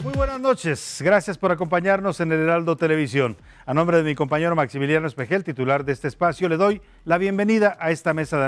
Muy buenas noches, gracias por acompañarnos en el Heraldo Televisión. A nombre de mi compañero Maximiliano Espejel, titular de este espacio, le doy la bienvenida a esta mesa de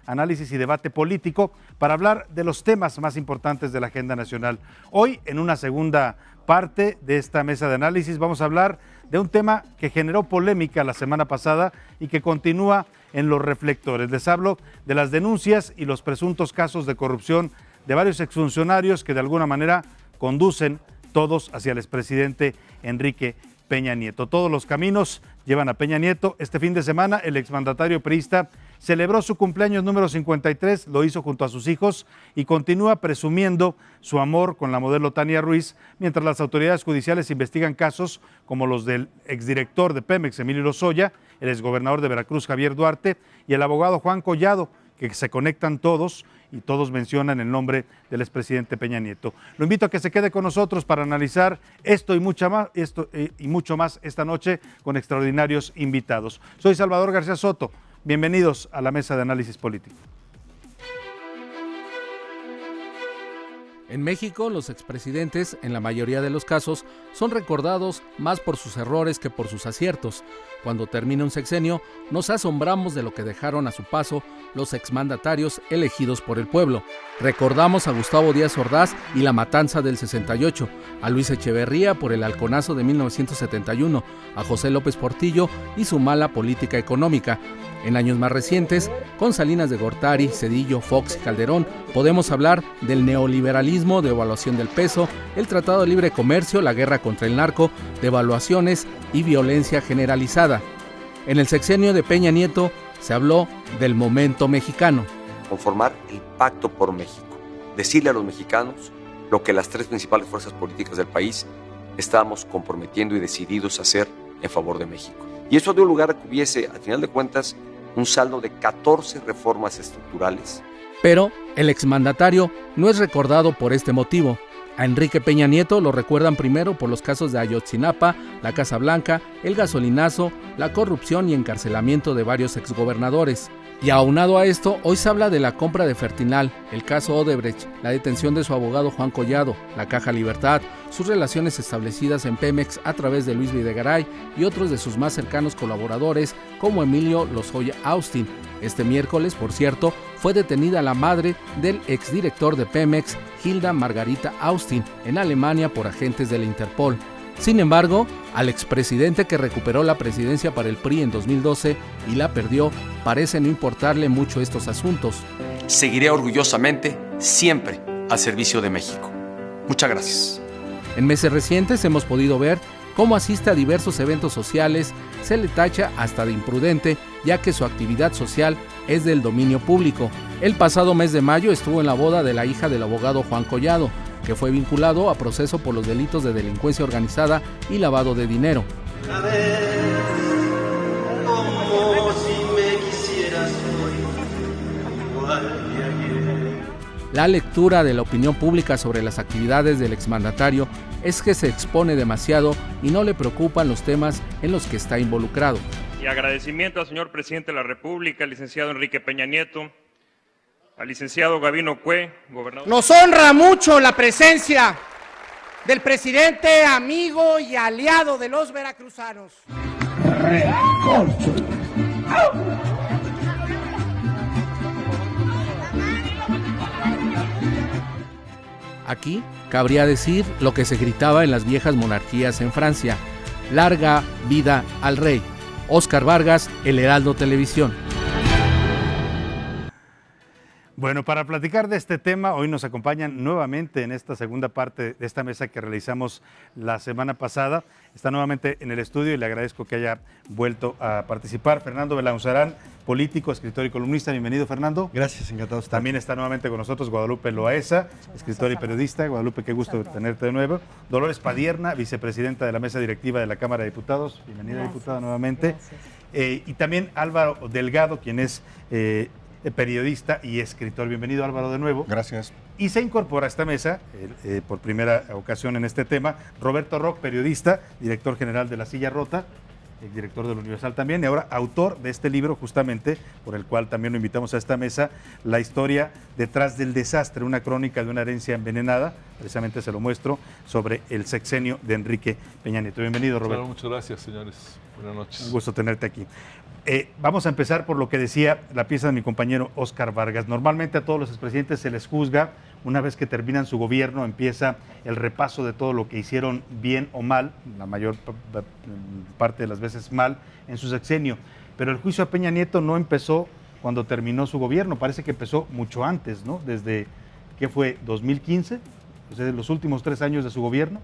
análisis y debate político para hablar de los temas más importantes de la agenda nacional. Hoy, en una segunda parte de esta mesa de análisis, vamos a hablar de un tema que generó polémica la semana pasada y que continúa en los reflectores. Les hablo de las denuncias y los presuntos casos de corrupción de varios exfuncionarios que de alguna manera conducen todos hacia el expresidente Enrique Peña Nieto. Todos los caminos llevan a Peña Nieto. Este fin de semana el exmandatario priista celebró su cumpleaños número 53, lo hizo junto a sus hijos y continúa presumiendo su amor con la modelo Tania Ruiz, mientras las autoridades judiciales investigan casos como los del exdirector de Pemex, Emilio Lozoya, el exgobernador de Veracruz, Javier Duarte, y el abogado Juan Collado, que se conectan todos y todos mencionan el nombre del expresidente Peña Nieto. Lo invito a que se quede con nosotros para analizar esto y mucho más esta noche con extraordinarios invitados. Soy Salvador García Soto. Bienvenidos a la mesa de análisis político. En México, los expresidentes, en la mayoría de los casos, son recordados más por sus errores que por sus aciertos. Cuando termina un sexenio, nos asombramos de lo que dejaron a su paso los exmandatarios elegidos por el pueblo. Recordamos a Gustavo Díaz Ordaz y la matanza del 68, a Luis Echeverría por el halconazo de 1971, a José López Portillo y su mala política económica. En años más recientes, con Salinas de Gortari, Zedillo, Fox y Calderón, podemos hablar del neoliberalismo, devaluación del peso, el Tratado de Libre Comercio, la guerra contra el narco, devaluaciones y violencia generalizada. En el sexenio de Peña Nieto se habló del momento mexicano. Conformar el Pacto por México, decirle a los mexicanos lo que las tres principales fuerzas políticas del país estábamos comprometiendo y decididos a hacer en favor de México. Y eso dio lugar a que hubiese, al final de cuentas, un saldo de 14 reformas estructurales. Pero el exmandatario no es recordado por este motivo. A Enrique Peña Nieto lo recuerdan primero por los casos de Ayotzinapa, la Casa Blanca, el gasolinazo, la corrupción y encarcelamiento de varios exgobernadores. Y aunado a esto, hoy se habla de la compra de Fertinal, el caso Odebrecht, la detención de su abogado Juan Collado, la Caja Libertad, sus relaciones establecidas en Pemex a través de Luis Videgaray y otros de sus más cercanos colaboradores como Emilio Lozoya Austin. Este miércoles, por cierto, fue detenida la madre del exdirector de Pemex, Hilda Margarita Austin, en Alemania por agentes de la Interpol. Sin embargo, al expresidente que recuperó la presidencia para el PRI en 2012 y la perdió, parece no importarle mucho estos asuntos. Seguiré orgullosamente, siempre, al servicio de México. Muchas gracias. En meses recientes hemos podido ver cómo asiste a diversos eventos sociales, se le tacha hasta de imprudente, ya que su actividad social es del dominio público. El pasado mes de mayo estuvo en la boda de la hija del abogado Juan Collado, que fue vinculado a proceso por los delitos de delincuencia organizada y lavado de dinero. A ver, como si me quisieras hoy, igual que ayer. La lectura de la opinión pública sobre las actividades del exmandatario es que se expone demasiado y no le preocupan los temas en los que está involucrado. Y agradecimiento al señor presidente de la República, al licenciado Enrique Peña Nieto, al licenciado Gabino Cue, gobernador. Nos honra mucho la presencia del presidente, amigo y aliado de los veracruzanos. Aquí cabría decir lo que se gritaba en las viejas monarquías en Francia: larga vida al rey. Óscar Vargas, El Heraldo Televisión. Bueno, para platicar de este tema, hoy nos acompañan nuevamente en esta segunda parte de esta mesa que realizamos la semana pasada. Está nuevamente en el estudio y le agradezco que haya vuelto a participar. Fernando Belaunzarán, político, escritor y columnista. Bienvenido, Fernando. Gracias, encantado de estar. También está nuevamente con nosotros Guadalupe Loaesa, escritora y periodista. Guadalupe, qué gusto tenerte de nuevo. Dolores Padierna, vicepresidenta de la mesa directiva de la Cámara de Diputados. Bienvenida, diputada, nuevamente. Y también Álvaro Delgado, quien es periodista y escritor. Bienvenido, Álvaro, de nuevo. Gracias. Y se incorpora a esta mesa, por primera ocasión en este tema, Roberto Roch, periodista, director general de La Silla Rota. el director del Universal también, y ahora autor de este libro justamente, por el cual también lo invitamos a esta mesa, La historia detrás del desastre, una crónica de una herencia envenenada, precisamente se lo muestro, sobre el sexenio de Enrique Peña Nieto. Bienvenido, Roberto. Claro, muchas gracias, señores. Buenas noches. Un gusto tenerte aquí. Vamos a empezar por lo que decía la pieza de mi compañero Óscar Vargas. Normalmente a todos los expresidentes se les juzga, una vez que terminan su gobierno, empieza el repaso de todo lo que hicieron bien o mal, la mayor parte de las veces mal, en su sexenio. Pero el juicio a Peña Nieto no empezó cuando terminó su gobierno, parece que empezó mucho antes, ¿no? Desde, ¿qué fue? ¿2015? O sea, de los últimos 3 años de su gobierno.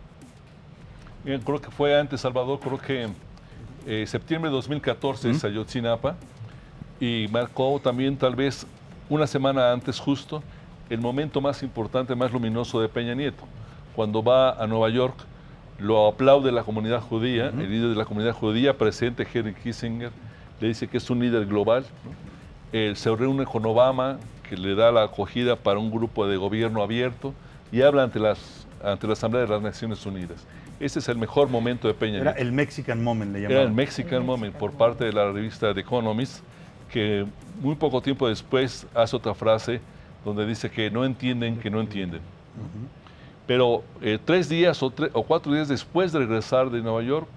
Bien, creo que fue antes, Salvador, creo que septiembre de 2014 es Ayotzinapa, y marcó también tal vez una semana antes justo el momento más importante, más luminoso de Peña Nieto. Cuando va a Nueva York, lo aplaude la comunidad judía, el líder de la comunidad judía, presidente Henry Kissinger, le dice que es un líder global, ¿no? Se reúne con Obama, que le da la acogida para un grupo de gobierno abierto, y habla ante la Asamblea de las Naciones Unidas. Ese es el mejor momento de Peña Nieto. Era el Mexican Moment, le llamaban. Era el Mexican Moment por parte de la revista The Economist, que muy poco tiempo después hace otra frase donde dice que no entienden que no entienden. Pero 3 días o 4 días después de regresar de Nueva York,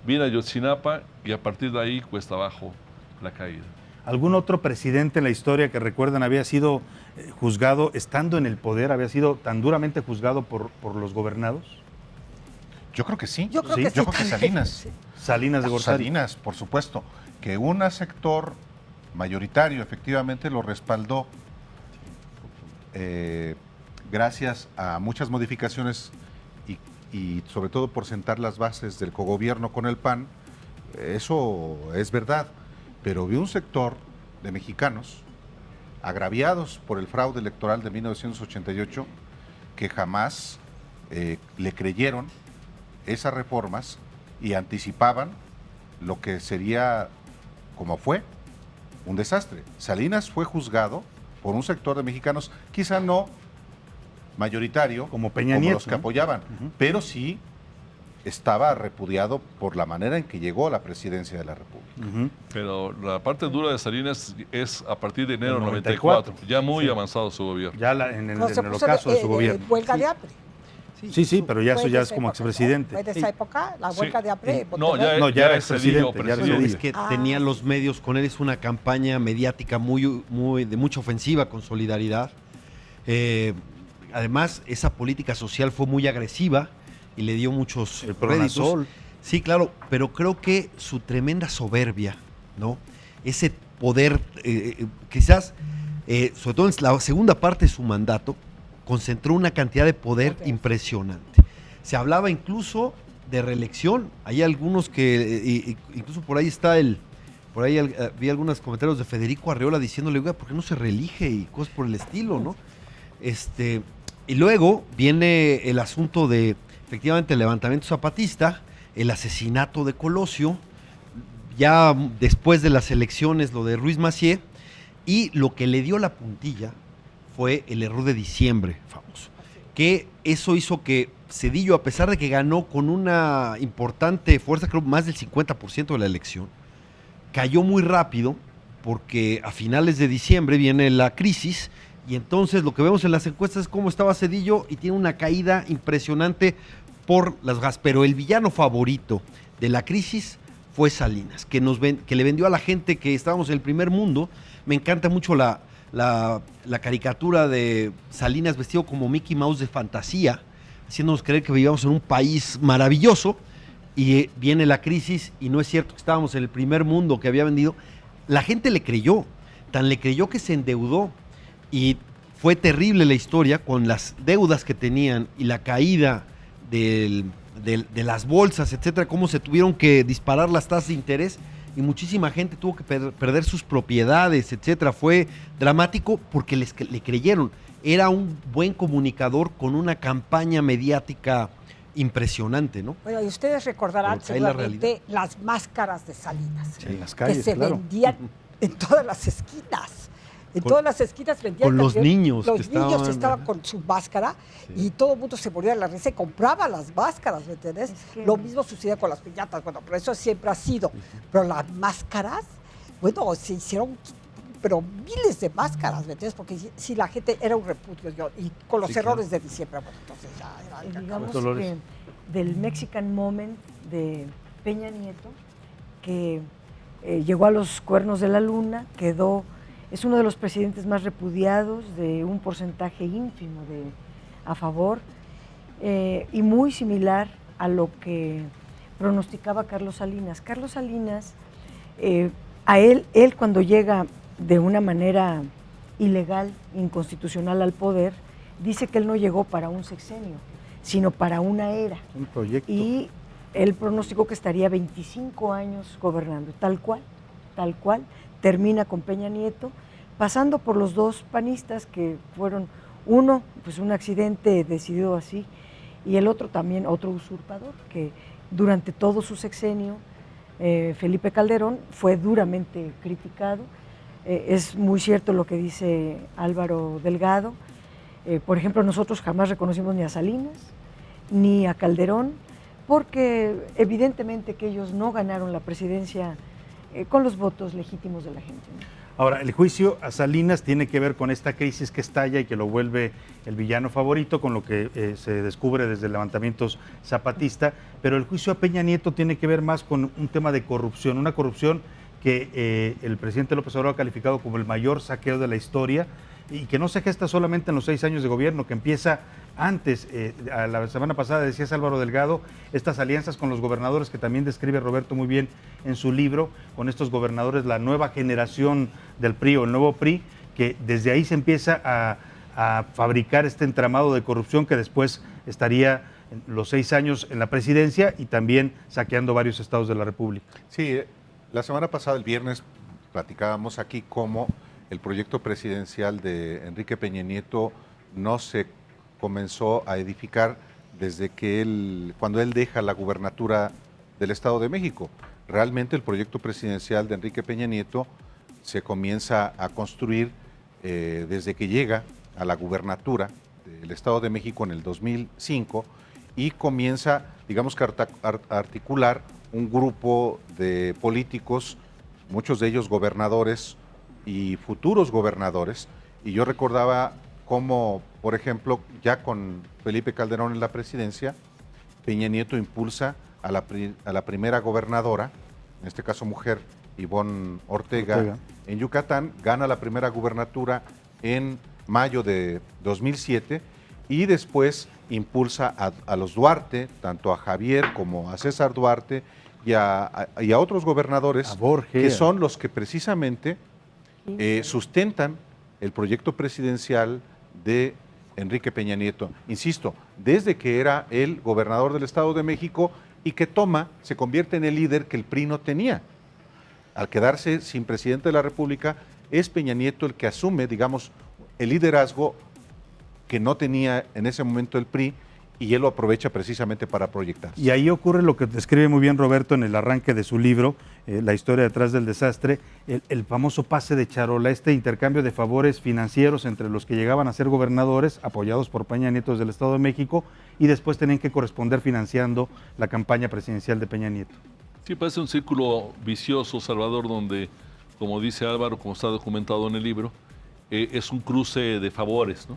viene Ayotzinapa y a partir de ahí cuesta abajo la caída. ¿Algún otro presidente en la historia que recuerdan había sido juzgado, estando en el poder, había sido tan duramente juzgado por los gobernados? Yo creo que sí. Yo creo que Salinas. Sí. Salinas de Gortari. Salinas, por supuesto. Que un sector mayoritario efectivamente lo respaldó gracias a muchas modificaciones y sobre todo por sentar las bases del cogobierno con el PAN. Eso es verdad. Pero vi un sector de mexicanos agraviados por el fraude electoral de 1988 que jamás le creyeron esas reformas y anticipaban lo que sería, como fue, un desastre. Salinas fue juzgado por un sector de mexicanos, quizá no mayoritario, como Peña Nieto, los que apoyaban, pero sí estaba repudiado por la manera en que llegó a la presidencia de la República. Pero la parte dura de Salinas es a partir de enero del 94, ya muy avanzado su gobierno. Ya en el ocaso de su gobierno. Huelga de hambre. Sí, pero ya eso ya es como expresidente. ¿Fue de esa época? ¿La huelga de hambre? No, ya era expresidente. Es que tenía los medios con él, es una campaña mediática de mucha ofensiva con solidaridad. Además, esa política social fue muy agresiva y le dio muchos réditos. Sí, claro, pero creo que su tremenda soberbia, ¿no? Ese poder, quizás, sobre todo en la segunda parte de su mandato, concentró una cantidad de poder impresionante. Se hablaba incluso de reelección. Hay algunos que, incluso por ahí está vi algunos comentarios de Federico Arreola diciéndole, oiga, ¿por qué no se reelige? Y cosas por el estilo, ¿no? Y luego viene el asunto de, efectivamente, el levantamiento zapatista, el asesinato de Colosio, ya después de las elecciones, lo de Ruiz Massieu, y lo que le dio la puntilla fue el error de diciembre famoso, que eso hizo que Zedillo, a pesar de que ganó con una importante fuerza, creo más del 50% de la elección, cayó muy rápido porque a finales de diciembre viene la crisis y entonces lo que vemos en las encuestas es cómo estaba Zedillo y tiene una caída impresionante por las gas, pero el villano favorito de la crisis fue Salinas, que le vendió a la gente que estábamos en el primer mundo. Me encanta mucho la caricatura de Salinas vestido como Mickey Mouse de fantasía, haciéndonos creer que vivíamos en un país maravilloso, y viene la crisis y no es cierto que estábamos en el primer mundo que había vendido. La gente le creyó, tan le creyó que se endeudó y fue terrible la historia con las deudas que tenían y la caída de las bolsas, etcétera, cómo se tuvieron que disparar las tasas de interés y muchísima gente tuvo que perder sus propiedades, etcétera. Fue dramático porque le creyeron. Era un buen comunicador con una campaña mediática impresionante, ¿no? Bueno, y ustedes recordarán seguramente las máscaras de Salinas, en las calles, que se vendían en todas las esquinas. En todas las esquinas vendían con los también. niños Los que niños estaban, estaban con su máscara y todo el mundo se moría de la risa y compraba las máscaras, ¿me entiendes? Lo mismo sucedía con las piñatas, bueno, pero eso siempre ha sido. Pero las máscaras, bueno, se hicieron pero miles de máscaras, ¿me entiendes? Porque si la gente era un repudio, y con los errores de diciembre, bueno, entonces ya era... Digamos que del Mexican Moment de Peña Nieto, que llegó a los cuernos de la luna, es uno de los presidentes más repudiados, de un porcentaje ínfimo a favor, y muy similar a lo que pronosticaba Carlos Salinas. Carlos Salinas, a él cuando llega de una manera ilegal, inconstitucional al poder, dice que él no llegó para un sexenio, sino para una era. Un proyecto. Y él pronosticó que estaría 25 años gobernando, tal cual, termina con Peña Nieto, pasando por los dos panistas que fueron, uno, pues un accidente decidido así, y el otro también, otro usurpador, que durante todo su sexenio, Felipe Calderón, fue duramente criticado. Es muy cierto lo que dice Álvaro Delgado. Por ejemplo, nosotros jamás reconocimos ni a Salinas ni a Calderón, porque evidentemente que ellos no ganaron la presidencia con los votos legítimos de la gente, ¿no? Ahora, el juicio a Salinas tiene que ver con esta crisis que estalla y que lo vuelve el villano favorito, con lo que se descubre desde el levantamiento zapatista, pero el juicio a Peña Nieto tiene que ver más con un tema de corrupción, una corrupción que el presidente López Obrador ha calificado como el mayor saqueo de la historia y que no se gesta solamente en los 6 años de gobierno, que empieza antes. La semana pasada decías, Álvaro Delgado, estas alianzas con los gobernadores que también describe Roberto muy bien en su libro, con estos gobernadores, la nueva generación del PRI o el nuevo PRI, que desde ahí se empieza a fabricar este entramado de corrupción que después estaría los 6 años en la presidencia y también saqueando varios estados de la República. Sí, la semana pasada, el viernes, platicábamos aquí cómo el proyecto presidencial de Enrique Peña Nieto no se comenzó a edificar desde que cuando él deja la gubernatura del Estado de México. Realmente el proyecto presidencial de Enrique Peña Nieto se comienza a construir desde que llega a la gubernatura del Estado de México en el 2005 y comienza, digamos que a articular un grupo de políticos, muchos de ellos gobernadores y futuros gobernadores, y yo recordaba cómo, por ejemplo, ya con Felipe Calderón en la presidencia, Peña Nieto impulsa a la primera gobernadora, en este caso mujer, Ivonne Ortega, en Yucatán, gana la primera gubernatura en mayo de 2007 y después impulsa a los Duarte, tanto a Javier como a César Duarte y a otros gobernadores que son los que precisamente sustentan el proyecto presidencial de Enrique Peña Nieto. Insisto, desde que era el gobernador del Estado de México y que se convierte en el líder que el PRI no tenía. Al quedarse sin presidente de la República, es Peña Nieto el que asume, digamos, el liderazgo que no tenía en ese momento el PRI, y él lo aprovecha precisamente para proyectarse. Y ahí ocurre lo que describe muy bien Roberto en el arranque de su libro, La historia detrás del desastre, el famoso pase de charola, este intercambio de favores financieros entre los que llegaban a ser gobernadores, apoyados por Peña Nieto del Estado de México, y después tenían que corresponder financiando la campaña presidencial de Peña Nieto. Sí, parece un círculo vicioso, Salvador, donde, como dice Álvaro, como está documentado en el libro, es un cruce de favores, ¿no?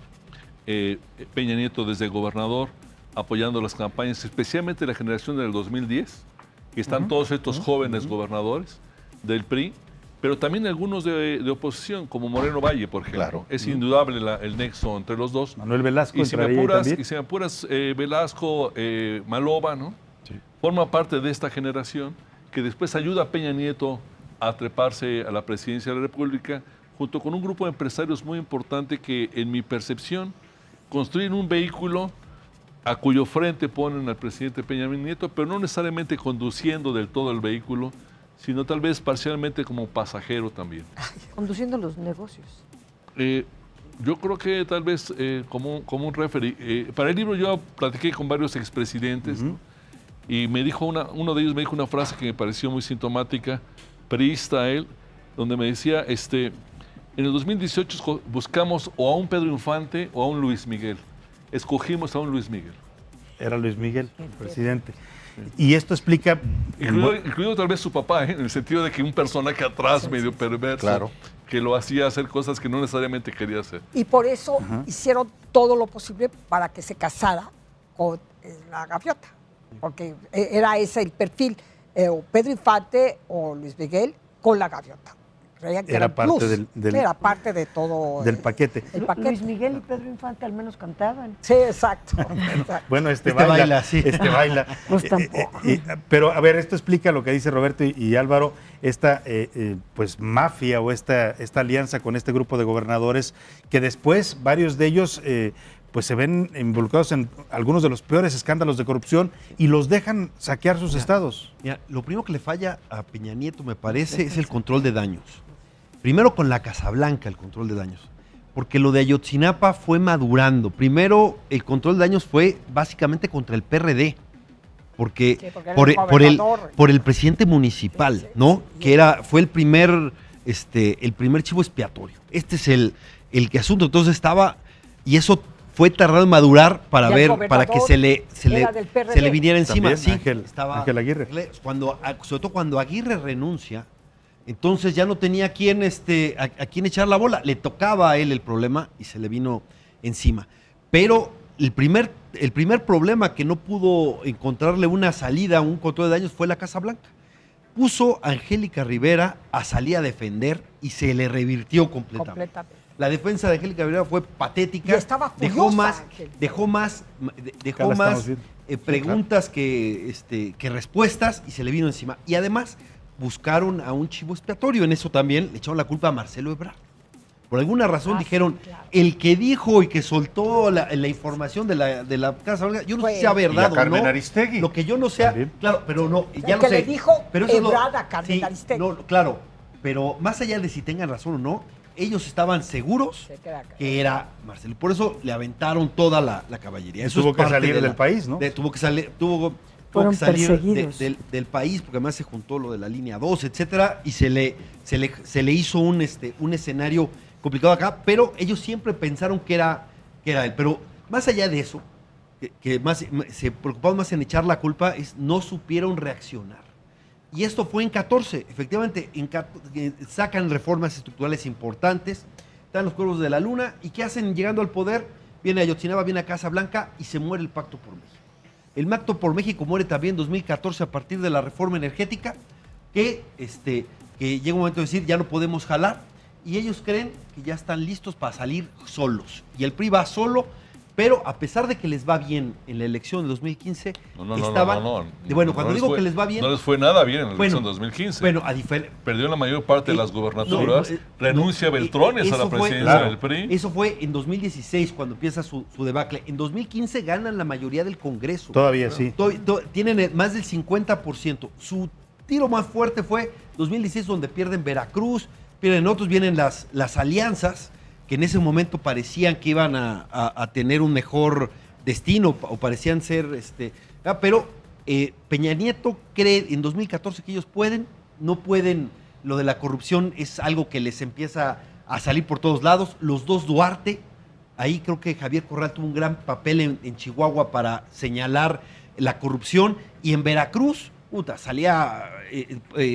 Peña Nieto desde gobernador, apoyando las campañas, especialmente la generación del 2010, que están todos estos jóvenes gobernadores del PRI, pero también algunos de oposición, como Moreno Valle, por ejemplo. Claro. Es indudable el nexo entre los dos. Manuel Velasco. Y si me apuras, Velasco, Maloba, ¿no? Sí. Forma parte de esta generación que después ayuda a Peña Nieto a treparse a la presidencia de la República, junto con un grupo de empresarios muy importante que, en mi percepción, construyen un vehículo a cuyo frente ponen al presidente Peña Nieto, pero no necesariamente conduciendo del todo el vehículo, sino tal vez parcialmente como pasajero también. Conduciendo los negocios. Yo creo que tal vez como un referee. Para el libro yo platiqué con varios expresidentes, ¿no? Y me dijo uno de ellos me dijo una frase que me pareció muy sintomática, priista él, donde me decía, En el 2018 buscamos o a un Pedro Infante o a un Luis Miguel. Escogimos a un Luis Miguel. Era Luis Miguel, el presidente. Y esto explica... Incluido tal vez su papá, en el sentido de que un personaje atrás medio perverso, que lo hacía hacer cosas que no necesariamente quería hacer. Y por eso hicieron todo lo posible para que se casara con la gaviota, porque era ese el perfil, o Pedro Infante o Luis Miguel con la gaviota. Era parte era parte de todo del paquete. El paquete. Luis Miguel y Pedro Infante al menos cantaban. Sí, exacto. Bueno, este baila. Sí. Este baila. Pues tampoco. Pero a ver, esto explica lo que dice Roberto y Álvaro, esta pues mafia o esta alianza con este grupo de gobernadores, que después varios de ellos pues se ven involucrados en algunos de los peores escándalos de corrupción y los dejan saquear sus estados. Mira, lo primero que le falla a Peña Nieto, me parece, es el control de daños. Primero con la Casa Blanca, el control de daños. Porque lo de Ayotzinapa fue madurando. Primero, el control de daños fue básicamente contra el PRD. Porque, por el presidente municipal, ¿no? Que fue el primer chivo expiatorio. Este es el asunto. Entonces estaba, y eso fue tardado en madurar para que se le viniera encima. También, sí, Ángel Aguirre. Sobre todo cuando Aguirre renuncia, entonces ya no tenía a quién echar la bola. Le tocaba a él el problema y se le vino encima. Pero el primer problema que no pudo encontrarle una salida, un control de daños, fue la Casa Blanca. Puso a Angélica Rivera a salir a defender y se le revirtió completamente. La defensa de Angélica Rivera fue patética. Y estaba furiosa, dejó más preguntas que respuestas y se le vino encima. Y además buscaron a un chivo expiatorio. En eso también le echaron la culpa a Marcelo Ebrard. Por alguna razón dijeron, el que dijo y que soltó la información de la Casa Blanca, yo no sé si sea verdad o no. Aristegui. Lo que yo no sé, claro, pero no, ya lo que sé. le dijo pero eso Ebrard a Carmen Aristegui. No, claro, pero más allá de si tengan razón o no, ellos estaban seguros que era Marcelo. Por eso le aventaron toda la caballería. Eso tuvo que salir del país, ¿no? Tuvo que salir del país, porque además se juntó lo de la línea 2, etcétera, y se le hizo un escenario complicado acá, pero ellos siempre pensaron que era él. Pero más allá de eso, que más se preocupaban más en echar la culpa, no supieron reaccionar. Y esto fue en 14, efectivamente, sacan reformas estructurales importantes, están los Cuervos de la Luna, ¿y qué hacen llegando al poder? Viene Ayotzinapa, viene a Casa Blanca y se muere el Pacto por México. El Pacto por México muere también en 2014 a partir de la reforma energética, que llega un momento de decir, ya no podemos jalar, y ellos creen que ya están listos para salir solos. Y el PRI va solo, pero a pesar de que les va bien en la elección de 2015, cuando digo que les va bien... No les fue nada bien en la elección de 2015. Bueno, perdió la mayor parte de las gubernaturas, renuncia Beltrones a la presidencia del PRI. Eso fue en 2016, cuando empieza su debacle. En 2015 ganan la mayoría del Congreso. Todavía sí. Tienen más del 50%. Su tiro más fuerte fue 2016, donde pierden Veracruz, pierden otros, vienen las alianzas, que en ese momento parecían que iban a tener un mejor destino, o parecían ser, pero Peña Nieto cree en 2014 que ellos no pueden, lo de la corrupción es algo que les empieza a salir por todos lados. Los dos Duarte, ahí creo que Javier Corral tuvo un gran papel en Chihuahua para señalar la corrupción, y en Veracruz, salía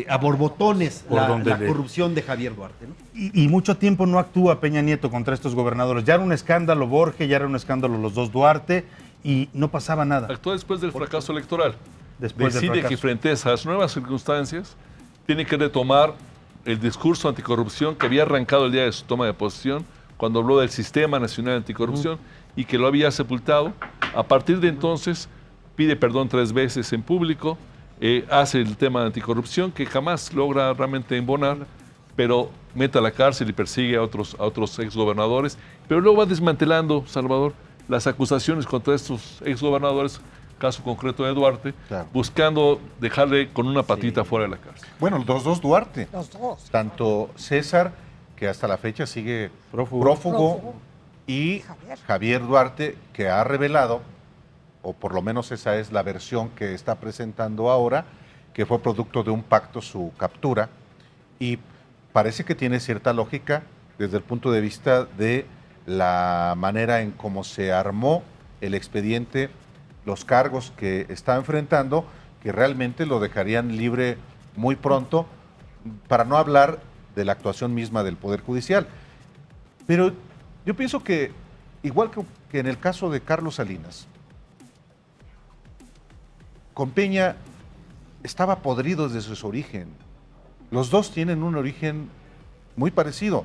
a borbotones la corrupción de Javier Duarte, ¿no? Y mucho tiempo no actúa Peña Nieto contra estos gobernadores. Ya era un escándalo Borges, ya era un escándalo los dos Duarte, y no pasaba nada. Actúa después del fracaso electoral. Decide que frente a esas nuevas circunstancias tiene que retomar el discurso anticorrupción que había arrancado el día de su toma de posesión, cuando habló del Sistema Nacional Anticorrupción, y que lo había sepultado. A partir de entonces pide perdón 3 veces en público, hace el tema de anticorrupción, que jamás logra realmente embonar, pero mete a la cárcel y persigue a otros exgobernadores, pero luego va desmantelando, Salvador, las acusaciones contra estos exgobernadores, caso concreto de Duarte, buscando dejarle con una patita fuera de la cárcel. Bueno, los dos Duarte. Los dos. Tanto César, que hasta la fecha sigue prófugo, y Javier Duarte, que ha revelado, o por lo menos esa es la versión que está presentando ahora, que fue producto de un pacto su captura, y parece que tiene cierta lógica desde el punto de vista de la manera en cómo se armó el expediente, los cargos que está enfrentando, que realmente lo dejarían libre muy pronto, para no hablar de la actuación misma del Poder Judicial. Pero yo pienso que, igual que en el caso de Carlos Salinas, con Peña estaba podrido desde su origen. Los dos tienen un origen muy parecido.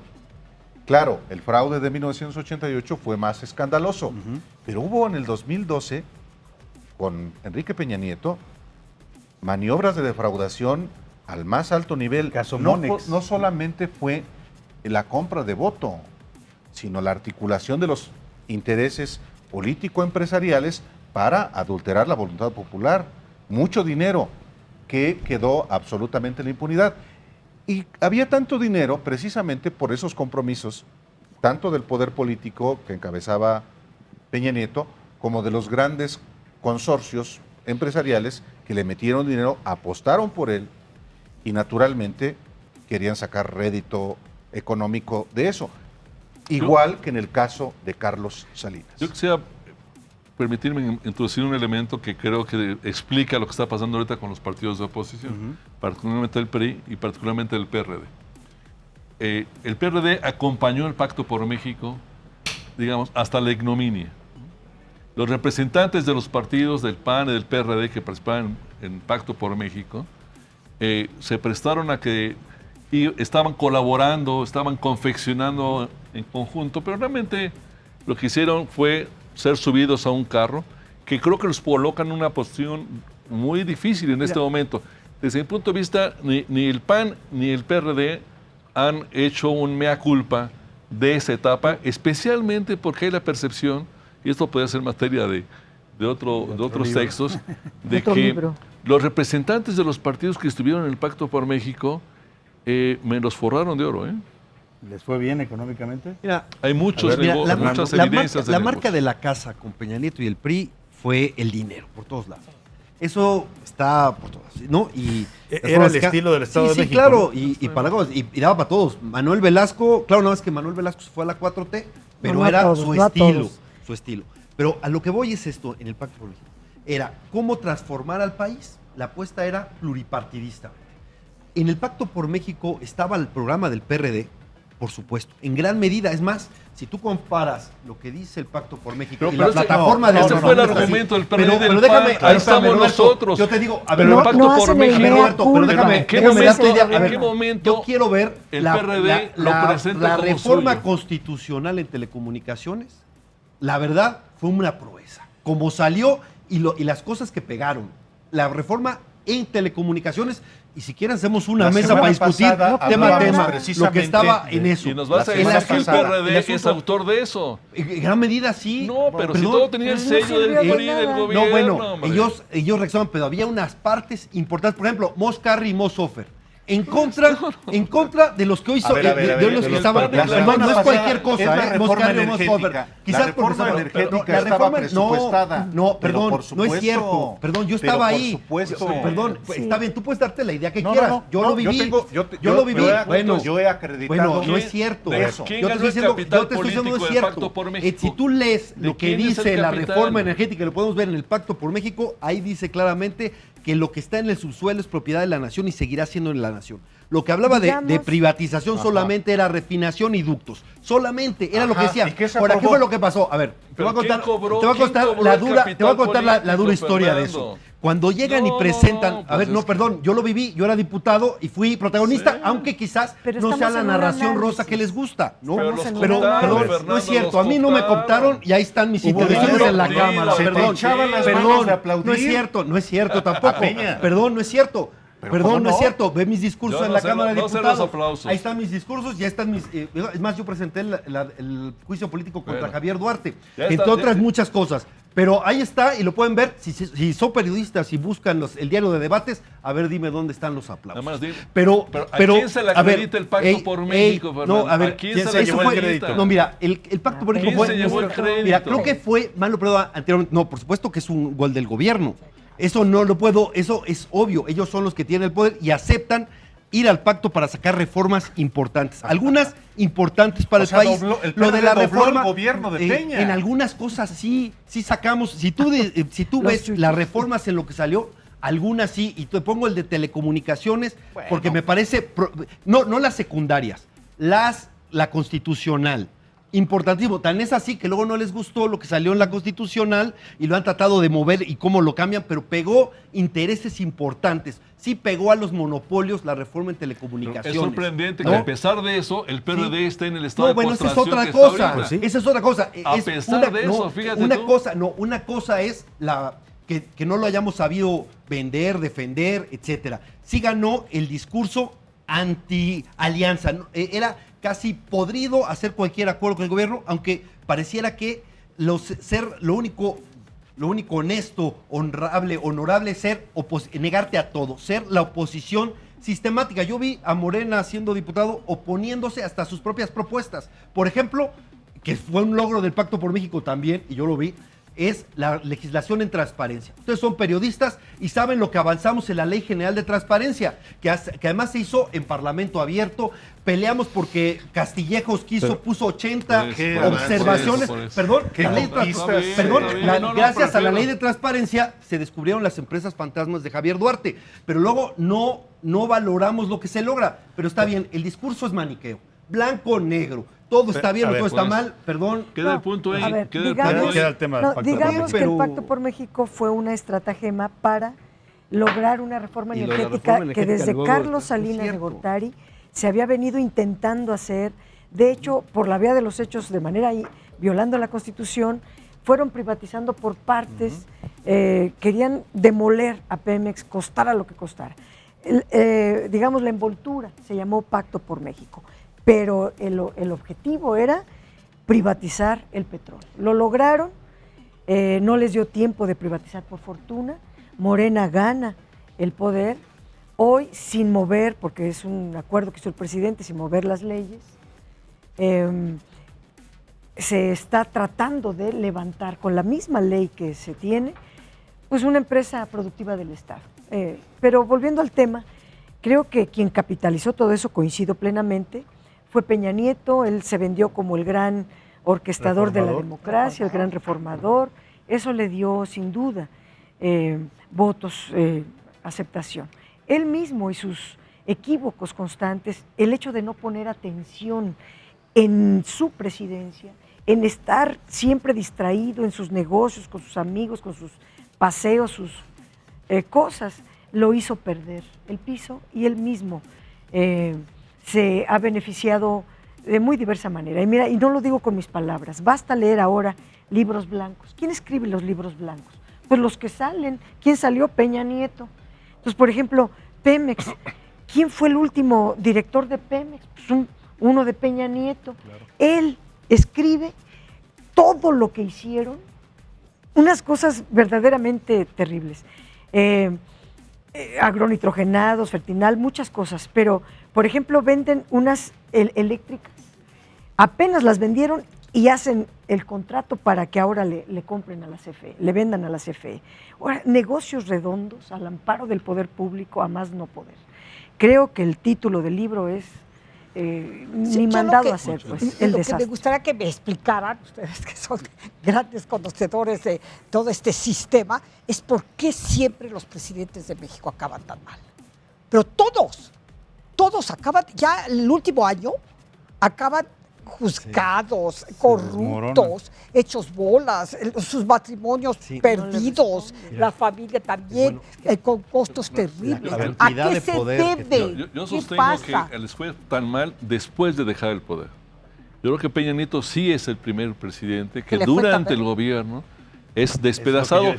Claro, el fraude de 1988 fue más escandaloso, pero hubo en el 2012, con Enrique Peña Nieto, maniobras de defraudación al más alto nivel. Caso no, Monex. no solamente fue la compra de voto, sino la articulación de los intereses político-empresariales para adulterar la voluntad popular. Mucho dinero que quedó absolutamente en la impunidad. Y había tanto dinero precisamente por esos compromisos, tanto del poder político que encabezaba Peña Nieto, como de los grandes consorcios empresariales que le metieron dinero, apostaron por él y naturalmente querían sacar rédito económico de eso. Igual que en el caso de Carlos Salinas. Yo quisiera permitirme introducir un elemento que creo que explica lo que está pasando ahorita con los partidos de oposición, particularmente el PRI y particularmente el PRD. El PRD acompañó el Pacto por México, digamos, hasta la ignominia. Los representantes de los partidos del PAN y del PRD que participaban en Pacto por México se prestaron a que estaban colaborando, estaban confeccionando en conjunto, pero realmente lo que hicieron fue ser subidos a un carro que creo que los colocan en una posición muy difícil en este momento. Desde mi punto de vista, ni el PAN ni el PRD han hecho un mea culpa de esa etapa, especialmente porque hay la percepción, y esto puede ser materia de otros textos, de que los representantes de los partidos que estuvieron en el Pacto por México me los forraron de oro, ¿Les fue bien económicamente? Mira, hay muchas evidencias. La marca de la casa con Peña Nieto y el PRI fue el dinero, por todos lados. Eso está por todas, ¿no? Y era el estilo del Estado de México. Sí, claro, y daba para todos. Manuel Velasco, claro, nada más que Manuel Velasco se fue a la 4T, pero no era todos, su estilo. Pero a lo que voy es esto en el Pacto por México. Era cómo transformar al país. La apuesta era pluripartidista. En el Pacto por México estaba el programa del PRD, por supuesto, en gran medida. Es más, si tú comparas lo que dice el Pacto por México y la plataforma de... Ese fue el argumento del PRD del PAN. Déjame, ahí estamos nosotros. Yo te digo, a ver, pero el Pacto por México... Pero déjame, ¿En qué momento yo quiero ver el PRD lo presenta la como reforma suyo? constitucional en telecomunicaciones? La verdad, fue una proeza. Como salió y las cosas que pegaron. La reforma en telecomunicaciones, y si quieren hacemos una mesa para discutir tema lo que estaba en eso. Y nos vas a decir que el PRD es autor de eso. En gran medida sí. No, pero si todo tenía el sello del PRI del gobierno. No, bueno, hombre. ellos reaccionaban, pero había unas partes importantes. Por ejemplo, Mos Carri y Mos Hofer. En contra de los que hoy son, de los que estaban. Perdón, no es cualquier cosa, Mos Carri y Mos Hofer. Quizás la reforma energética estaba presupuestada. No, perdón, no es cierto. Perdón, yo estaba ahí. Perdón, está bien, tú puedes darte la idea que quieras. Yo lo viví. Yo lo viví. Bueno, yo he acreditado. Bueno, no es cierto. Eso. Yo te estoy diciendo no es cierto. Si tú lees lo que dice la reforma energética, lo podemos ver en el Pacto por México, ahí dice claramente que lo que está en el subsuelo es propiedad de la nación y seguirá siendo en la nación. Lo que hablaba de privatización solamente era refinación y ductos. Solamente era lo que decía. Por aquí fue lo que pasó. A ver, te voy a contar la dura historia de eso. Cuando llegan y presentan, yo lo viví, yo era diputado y fui protagonista, aunque quizás no sea la narración rosa que les gusta, ¿no? Pero perdón, no es cierto, a mí no me cooptaron y ahí están mis intervenciones en la Cámara, perdón, no es cierto tampoco, perdón, no es cierto. Perdón, no es cierto. Ve mis discursos en la Cámara de Diputados. Ahí están mis discursos, ya están mis... es más, yo presenté el juicio político contra Javier Duarte, entre otras muchas cosas. Pero ahí está, y lo pueden ver, si son periodistas y buscan el diario de debates, a ver, dime dónde están los aplausos. Pero ¿a quién se le acredita el Pacto por México, Fernando? No, a ver, ¿a quién se le llevó el crédito? No, mira, el Pacto por México fue... ¿Quién se llevó el crédito? Mira, creo que fue, mal lo anteriormente, no, por supuesto que es un gol del gobierno. Eso no lo puedo, eso es obvio, ellos son los que tienen el poder y aceptan ir al pacto para sacar reformas importantes. Algunas importantes para el país. Lo de la reforma, el gobierno de Peña. En algunas cosas sí sacamos. Si tú ves las reformas en lo que salió, algunas sí, y te pongo el de telecomunicaciones, porque me parece, no las secundarias, la constitucional. Importantísimo, tan es así que luego no les gustó lo que salió en la constitucional y lo han tratado de mover y cómo lo cambian, pero pegó intereses importantes. Sí pegó a los monopolios la reforma en telecomunicaciones. Es sorprendente que a pesar de eso, el PRD esté en el estado de bueno, esa es postración otra que está cosa. ahorita. Esa es otra cosa. A pesar de eso, fíjate una cosa es que no lo hayamos sabido vender, defender, etcétera. Sí ganó el discurso anti-alianza. Era casi podrido hacer cualquier acuerdo con el gobierno, aunque pareciera que ser lo único honesto, honorable es negarte a todo, ser la oposición sistemática. Yo vi a Morena siendo diputado oponiéndose hasta a sus propias propuestas. Por ejemplo, que fue un logro del Pacto por México también, y yo lo vi, es la legislación en transparencia. Ustedes son periodistas y saben lo que avanzamos en la Ley General de Transparencia, que además se hizo en Parlamento abierto. Peleamos porque Castillejos puso 80 observaciones. Perdón, gracias a la Ley de Transparencia se descubrieron las empresas fantasmas de Javier Duarte, pero luego no valoramos lo que se logra. Pero está bien, el discurso es maniqueo, blanco, negro. Todo está bien o todo está mal, perdón. Queda el punto ahí. Queda el tema del Pacto digamos por que el Pacto por México fue una estratagema para lograr una reforma energética que desde Carlos Salinas de Gortari se había venido intentando hacer. De hecho, por la vía de los hechos, de manera violando la Constitución, fueron privatizando por partes, querían demoler a Pemex, costara lo que costara. Digamos, la envoltura se llamó Pacto por México. Pero el objetivo era privatizar el petróleo. Lo lograron, no les dio tiempo de privatizar por fortuna. Morena gana el poder, hoy sin mover, porque es un acuerdo que hizo el presidente, sin mover las leyes, se está tratando de levantar con la misma ley que se tiene, pues una empresa productiva del Estado. Pero volviendo al tema, creo que quien capitalizó todo eso, coincido plenamente, fue Peña Nieto. Él se vendió como el gran orquestador de la democracia, el gran reformador. Eso le dio, sin duda, votos, aceptación. Él mismo y sus equívocos constantes, el hecho de no poner atención en su presidencia, en estar siempre distraído en sus negocios, con sus amigos, con sus paseos, sus cosas, lo hizo perder el piso y él mismo se ha beneficiado de muy diversa manera. Y mira, y no lo digo con mis palabras, basta leer ahora libros blancos. ¿Quién escribe los libros blancos? Pues los que salen. ¿Quién salió? Peña Nieto. Entonces, por ejemplo, Pemex. ¿Quién fue el último director de Pemex? Pues uno de Peña Nieto. Claro. Él escribe todo lo que hicieron, unas cosas verdaderamente terribles. Agronitrogenados, fertinal, muchas cosas, pero por ejemplo venden unas eléctricas, apenas las vendieron y hacen el contrato para que ahora le compren a la CFE, le vendan a la CFE. Ahora, negocios redondos al amparo del poder público a más no poder. Creo que el título del libro es ni mandado a hacer, pues, el desastre. Me gustaría que me explicaran, ustedes que son grandes conocedores de todo este sistema, es por qué siempre los presidentes de México acaban tan mal. Pero todos acaban, ya el último año, acaban juzgados, corruptos, hechos bolas, sus matrimonios perdidos, la familia también, con costos terribles. ¿A qué se debe? Yo sostengo que les fue tan mal después de dejar el poder. Yo creo que Peña Nieto sí es el primer presidente que durante el gobierno es despedazado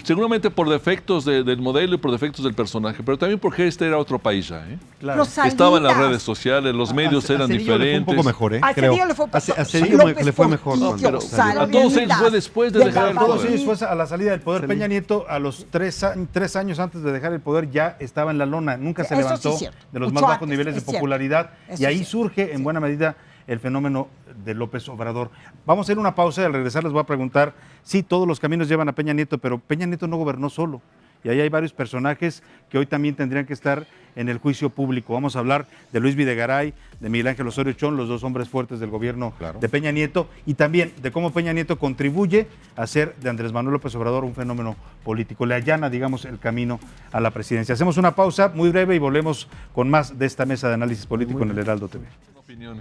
seguramente por defectos del modelo y por defectos del personaje, pero también porque este era otro país ya. Claro. Estaban las redes sociales, los medios eran diferentes. Un poco mejor, A Cedillo le fue mejor. Pero a todos ellos fue después de dejar el poder. Todos ellos fue a la salida del poder. Peña Nieto, a los 3 años antes de dejar el poder, ya estaba en la lona. Nunca se levantó de los más bajos niveles de popularidad. Y ahí surge, en buena medida, el fenómeno de López Obrador. Vamos a ir a una pausa y al regresar les voy a preguntar, sí, todos los caminos llevan a Peña Nieto, pero Peña Nieto no gobernó solo. y ahí hay varios personajes que hoy también tendrían que estar en el juicio público. Vamos a hablar de Luis Videgaray, de Miguel Ángel Osorio Chong, los dos hombres fuertes del gobierno de Peña Nieto, y también de cómo Peña Nieto contribuye a hacer de Andrés Manuel López Obrador un fenómeno político. Le allana, digamos, el camino a la presidencia. Hacemos una pausa muy breve y volvemos con más de esta mesa de análisis político en el Heraldo TV.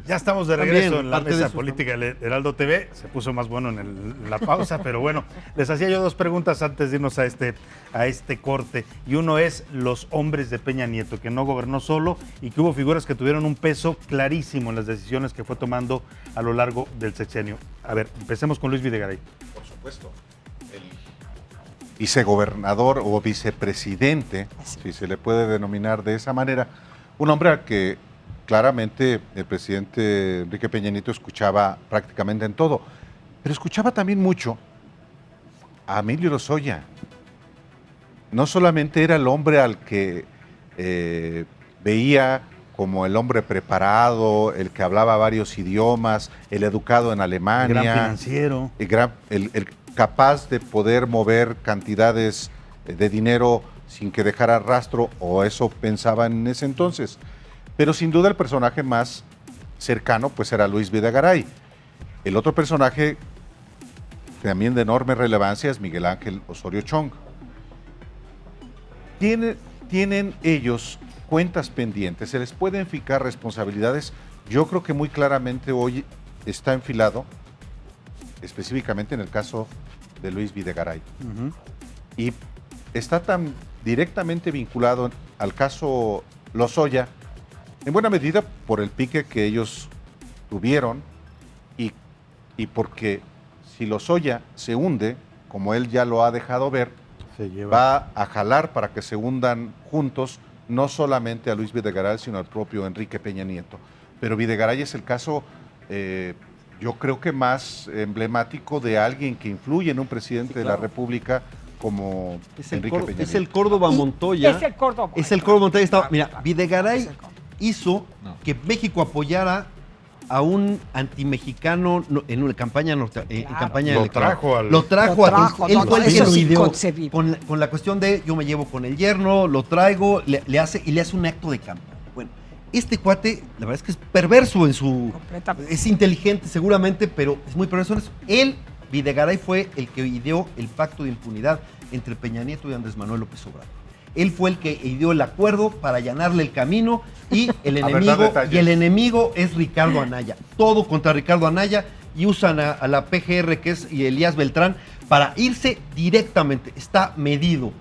Ya estamos de regreso en la mesa política del Heraldo TV. Se puso más bueno en la pausa, pero bueno, les hacía yo dos preguntas antes de irnos a este corte. Y uno es los hombres de Peña Nieto, que no gobernó solo y que hubo figuras que tuvieron un peso clarísimo en las decisiones que fue tomando a lo largo del sexenio. A ver, empecemos con Luis Videgaray. Por supuesto. El vicegobernador o vicepresidente, si se le puede denominar de esa manera, un hombre al que claramente el presidente Enrique Peña Nieto escuchaba prácticamente en todo, pero escuchaba también mucho a Emilio Lozoya. No solamente era el hombre al que veía como el hombre preparado, el que hablaba varios idiomas, el educado en Alemania, el gran financiero, el capaz de poder mover cantidades de dinero sin que dejara rastro, o eso pensaba en ese entonces. Pero sin duda el personaje más cercano pues era Luis Videgaray. El otro personaje también de enorme relevancia es Miguel Ángel Osorio Chong. Tienen ellos cuentas pendientes, se les pueden fijar responsabilidades. Yo creo que muy claramente hoy está enfilado, específicamente en el caso de Luis Videgaray. Y está tan directamente vinculado al caso Lozoya, en buena medida por el pique que ellos tuvieron y porque si Lozoya se hunde, como él ya lo ha dejado ver, va a jalar para que se hundan juntos, no solamente a Luis Videgaray, sino al propio Enrique Peña Nieto. Pero Videgaray es el caso, yo creo que más emblemático de alguien que influye en un presidente de la República como Enrique Peña Nieto. Es el Córdoba Montoya. Es el Córdoba. Es el Córdoba Montoya. Mira, Videgaray hizo que México apoyara a un antimexicano en una campaña campaña electoral. Lo trajo él fue el que lo ideó con la cuestión de yo me llevo con el yerno, lo traigo, le hace un acto de campaña. Bueno, este cuate, la verdad es que es perverso es inteligente seguramente, pero es muy perverso en eso. Él, Videgaray, fue el que ideó el pacto de impunidad entre Peña Nieto y Andrés Manuel López Obrador. Él fue el que ideó el acuerdo para allanarle el camino y el enemigo es Ricardo Anaya. Todo contra Ricardo Anaya y usan a la PGR, que es Elías Beltrán, para irse directamente. Está medido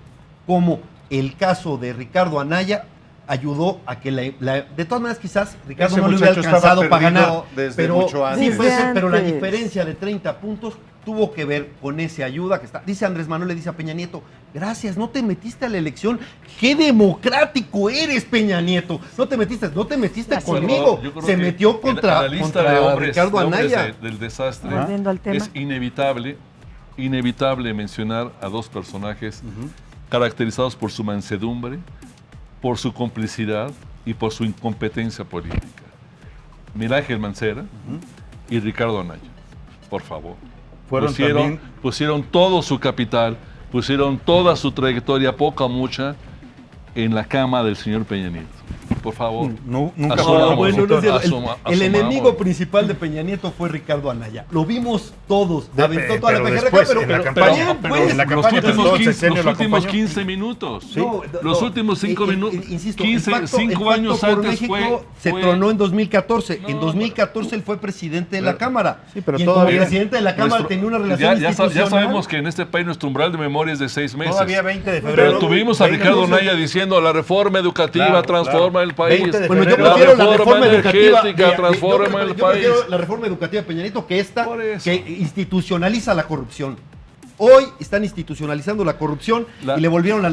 como el caso de Ricardo Anaya ayudó a que de todas maneras quizás Ricardo no le hubiera alcanzado para ganar, pero la diferencia de 30 puntos tuvo que ver con esa ayuda que está. Dice Andrés Manuel, le dice a Peña Nieto, gracias, no te metiste a la elección. ¡Qué democrático eres, Peña Nieto! No te metiste conmigo. Se metió contra Ricardo Anaya. Del desastre. Es inevitable mencionar a dos personajes caracterizados por su mansedumbre, por su complicidad y por su incompetencia política. Miguel Ángel Mancera y Ricardo Anaya. Por favor. Pusieron todo su capital, pusieron toda su trayectoria, poca o mucha, en la cama del señor Peña Nieto. Por favor. El enemigo principal de Peña Nieto fue Ricardo Anaya. Lo vimos todos. Aventó toda la PGR, pero en la campaña los últimos 15 minutos. ¿Sí? Los últimos 5 minutos. Insisto, 5 años antes se tronó en 2014. En 2014 él fue presidente de la Cámara. Sí, pero y todavía como presidente de la Cámara tenía una relación institucional. Ya sabemos que en este país nuestro umbral de memoria es de 6 meses. Todavía 20 de febrero. Pero tuvimos a Ricardo Anaya diciendo la reforma educativa transforma el país. Bueno, yo prefiero la reforma educativa de Peña Nieto que esta, que institucionaliza la corrupción. Hoy están institucionalizando la corrupción y le volvieron a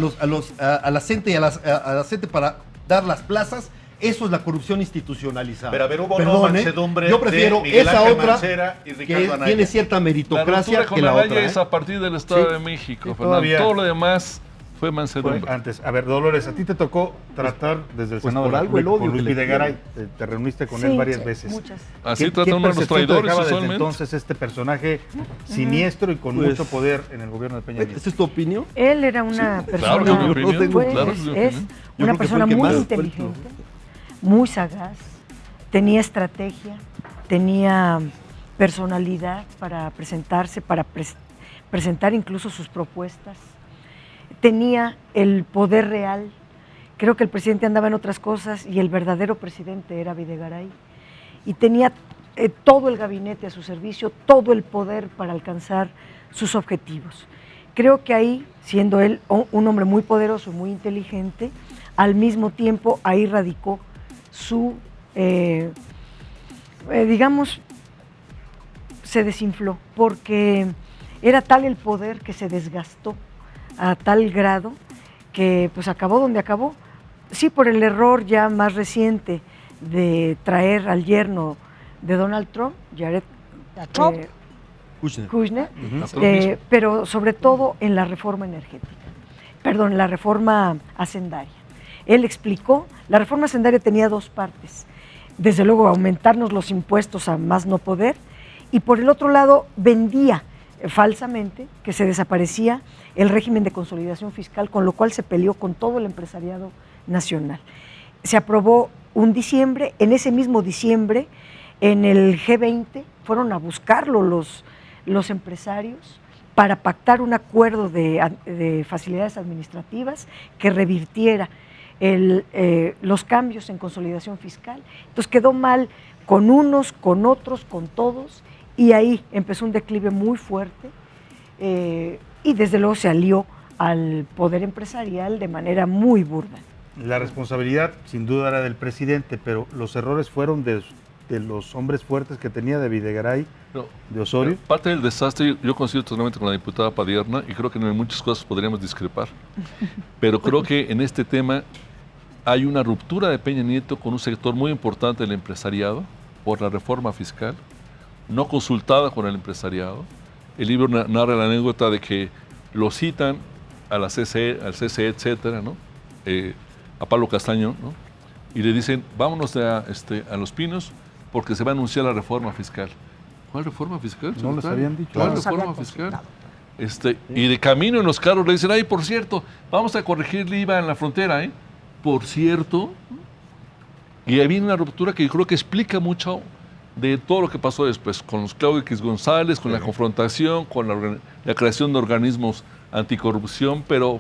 la CENTE y a la CENTE para dar las plazas. Eso es la corrupción institucionalizada. Pero a ver, hubo mansedumbre. Yo prefiero esa otra que tiene cierta meritocracia que la otra. Es a partir del Estado de México, Fernando. Todo lo demás Fue mansedumbre. Fue antes. A ver, Dolores, a ti te tocó tratar desde el Senado por de la algo el República con odio Luis que le Videgaray. Te reuniste con él varias veces. Muchas. Así tratan uno a los percepción te traidores dejaba desde usualmente. entonces este personaje siniestro y con mucho poder en el gobierno de Peña Nieto? ¿Esta es tu opinión? Él era una persona, claro que es mi opinión, fue- claro que es mi es opinión. Yo una creo que fue persona el que muy más- inteligente, muy sagaz, tenía estrategia, tenía personalidad para presentarse, para presentar incluso sus propuestas, tenía el poder real. Creo que el presidente andaba en otras cosas y el verdadero presidente era Videgaray. Y tenía todo el gabinete a su servicio, todo el poder para alcanzar sus objetivos. Creo que ahí, siendo él un hombre muy poderoso, muy inteligente, al mismo tiempo ahí radicó su, digamos, se desinfló, porque era tal el poder que se desgastó a tal grado que pues acabó donde acabó. Sí, por el error ya más reciente de traer al yerno de Donald Trump, Jared Kushner, pero sobre todo en la reforma energética, perdón, la reforma hacendaria. Él explicó, la reforma hacendaria tenía dos partes, desde luego aumentarnos los impuestos a más no poder, y por el otro lado vendía falsamente que se desaparecía el régimen de consolidación fiscal, con lo cual se peleó con todo el empresariado nacional. Se aprobó un diciembre, en ese mismo diciembre, en el G20, fueron a buscarlo los empresarios para pactar un acuerdo de facilidades administrativas que revirtiera los cambios en consolidación fiscal. Entonces quedó mal con unos, con otros, con todos, y ahí empezó un declive muy fuerte y desde luego se alió al poder empresarial de manera muy burda. La responsabilidad sin duda era del presidente, pero los errores fueron de los hombres fuertes que tenía de Videgaray, de Osorio. Parte del desastre yo coincido totalmente con la diputada Padierna y creo que en muchas cosas podríamos discrepar, pero creo que en este tema hay una ruptura de Peña Nieto con un sector muy importante del empresariado por la reforma fiscal, no consultada con el empresariado. El libro narra la anécdota de que lo citan a la CCE, al CCE, etcétera, ¿no? A Pablo Castaño, ¿no? Y le dicen, vámonos a Los Pinos porque se va a anunciar la reforma fiscal. ¿Cuál reforma fiscal? No les habían dicho. ¿Cuál reforma fiscal? Y de camino en los carros le dicen, ay, por cierto, vamos a corregir el IVA en la frontera, ¿eh? Por cierto. Y ahí viene una ruptura que yo creo que explica mucho de todo lo que pasó después, con los Claudio X González, con la confrontación, con la creación de organismos anticorrupción, pero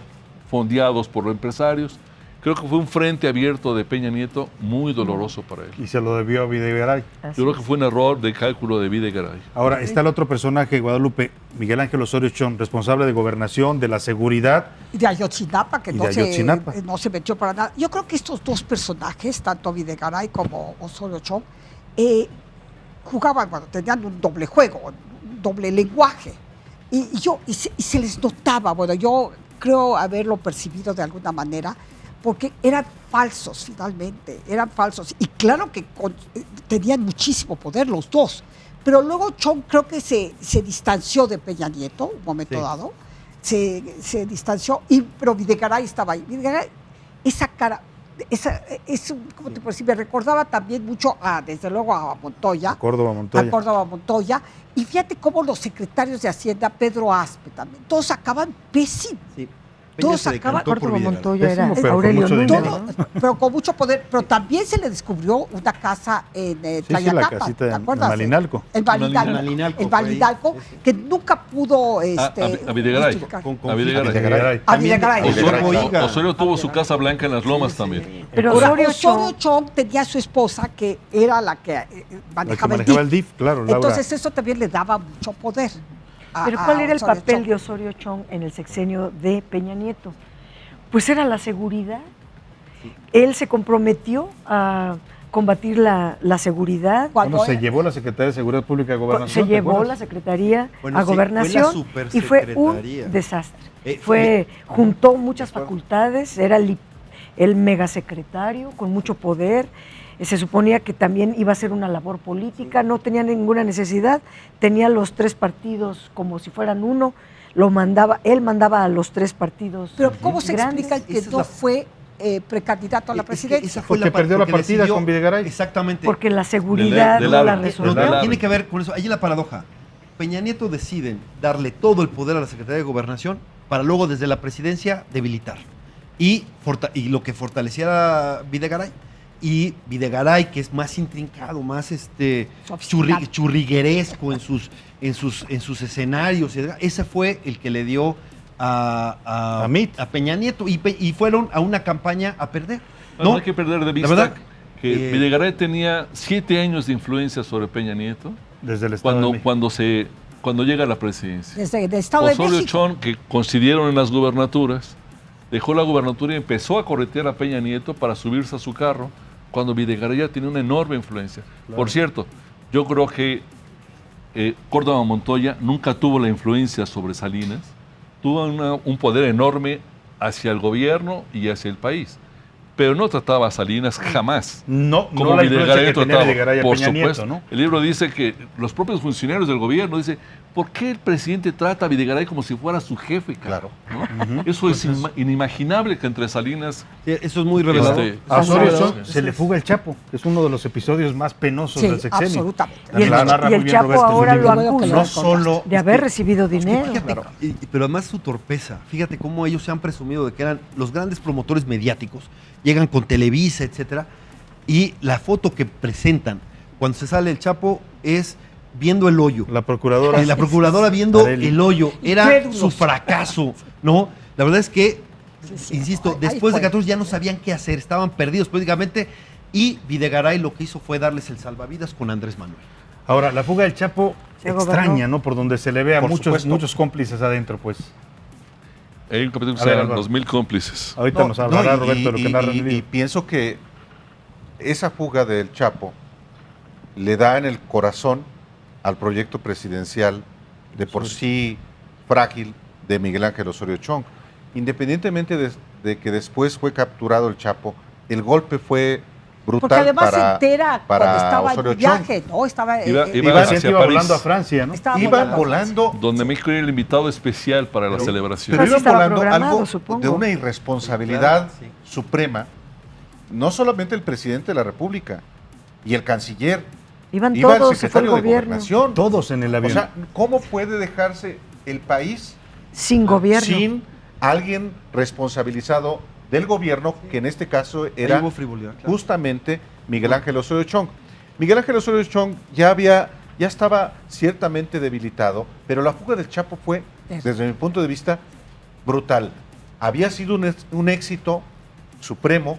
fondeados por los empresarios. Creo que fue un frente abierto de Peña Nieto muy doloroso para él. Y se lo debió a Videgaray. Yo creo que fue un error de cálculo de Videgaray. Ahora, está el otro personaje, Guadalupe, Miguel Ángel Osorio Chong, responsable de gobernación, de la seguridad. Y de Ayotzinapa, que Y de Ayotzinapa. no se metió para nada. Yo creo que estos dos personajes, tanto Videgaray como Osorio Chong, jugaban, bueno, tenían un doble juego, un doble lenguaje. Y se les notaba, bueno, yo creo haberlo percibido de alguna manera, porque eran falsos finalmente, eran falsos. Y claro que tenían muchísimo poder los dos, pero luego Chong creo que se distanció de Peña Nieto, un momento dado, se distanció, pero Videgaray estaba ahí. Videgaray, esa cara, ¿cómo te puedo decir? Me recordaba también mucho, desde luego, a Montoya. A Córdoba Montoya. Y fíjate cómo los secretarios de Hacienda, Pedro Aspe también, todos acaban pésimos. Sí. Todos acaban Córdoba Montoya era pero con Aurelio mucho Nuño, dinero. ¿no? pero con mucho poder. Pero también se le descubrió una casa en la Tlayacapan, casita ¿te en acuerdas? Malinalco. En Malinalco, que nunca pudo... a Videgaray. A Videgaray. Osorio tuvo su casa blanca en las Lomas también. Pero Ahora, Osorio Osorio Chong tenía a su esposa, que era la que manejaba el DIF, claro, Laura. Entonces eso también le daba mucho poder. Pero ¿cuál era el Osorio papel Chong? de Osorio Chong en el sexenio de Peña Nieto? Pues era la seguridad. Él se comprometió a combatir la seguridad. Cuando se llevó la Secretaría de Seguridad Pública a Gobernación. Se llevó la Secretaría a Gobernación y fue un desastre. Juntó muchas facultades, era el megasecretario con mucho poder. Se suponía que también iba a ser una labor política, no tenía ninguna necesidad, tenía los tres partidos como si fueran uno, él mandaba a los 3 partidos. Pero ¿cómo se grandes. explica que no fue precandidato a la presidencia? Esa fue Porque perdió la partida con Videgaray. Exactamente. Porque la seguridad no la resolvió. Tiene que ver con eso. Ahí la paradoja. Peña Nieto deciden darle todo el poder a la Secretaría de Gobernación para luego desde la presidencia debilitar. Y lo que fortaleciera Videgaray. Y Videgaray, que es más intrincado, más churrigueresco en sus escenarios, ese fue el que le dio a Peña Nieto y fueron a una campaña a perder. No hay que perder de vista que Videgaray tenía 7 años de influencia sobre Peña Nieto desde el Estado de México. Cuando llega a la presidencia. Desde el Estado de Osorio México. Chong, que coincidieron en las gubernaturas, dejó la gubernatura y empezó a corretear a Peña Nieto para subirse a su carro, cuando Videgaray ya tenía una enorme influencia. Claro. Por cierto, yo creo que Córdoba Montoya nunca tuvo la influencia sobre Salinas, tuvo un poder enorme hacia el gobierno y hacia el país, pero no trataba a Salinas jamás. No, como la influencia que tenía Videgaray a por Peña supuesto. Nieto, ¿no? El libro dice que los propios funcionarios del gobierno dicen, ¿por qué el presidente trata a Videgaray como si fuera su jefe? Claro. ¿no? Eso es inimaginable que entre Salinas... Eso es muy revelador. A Osorio Chong se le fuga el Chapo, que es uno de los episodios más penosos del sexenio. Absolutamente. Y el Chapo ahora lo acusa no solo de haber recibido dinero. Fíjate, pero además su torpeza. Fíjate cómo ellos se han presumido de que eran los grandes promotores mediáticos, llegan con Televisa, etcétera, y la foto que presentan cuando se sale el Chapo es viendo el hoyo. La procuradora. La procuradora viendo el hoyo. Era su fracaso, ¿no? La verdad es que, insisto, después de 14 ya no sabían qué hacer, estaban perdidos políticamente y Videgaray lo que hizo fue darles el salvavidas con Andrés Manuel. Ahora, la fuga del Chapo extraña, ¿no? Por donde se le ve a muchos cómplices adentro, pues. Hay un capítulo que se llama 2000 cómplices. Ahorita nos hablará Roberto de lo que narra en el libro. Y pienso que esa fuga del Chapo le da en el corazón al proyecto presidencial de por sí frágil de Miguel Ángel Osorio Chong. Independientemente de que después fue capturado el Chapo, el golpe fue brutal. Porque además para, se entera para cuando estaba Osorio en viaje, Chong. ¿no? Estaba, iba volando a Francia, ¿no? Iban volando. Donde México era el invitado especial para la celebración. Pero iban volando algo supongo. de una irresponsabilidad suprema. No solamente el presidente de la República y el canciller. Iba el secretario de Gobernación. Todos en el avión. O sea, ¿cómo puede dejarse el país sin gobierno? Sin alguien responsabilizado del gobierno, que en este caso era justamente Miguel Ángel Osorio Chong. Miguel Ángel Osorio Chong ya estaba ciertamente debilitado, pero la fuga del Chapo fue, desde mi punto de vista, brutal. Había sido un éxito supremo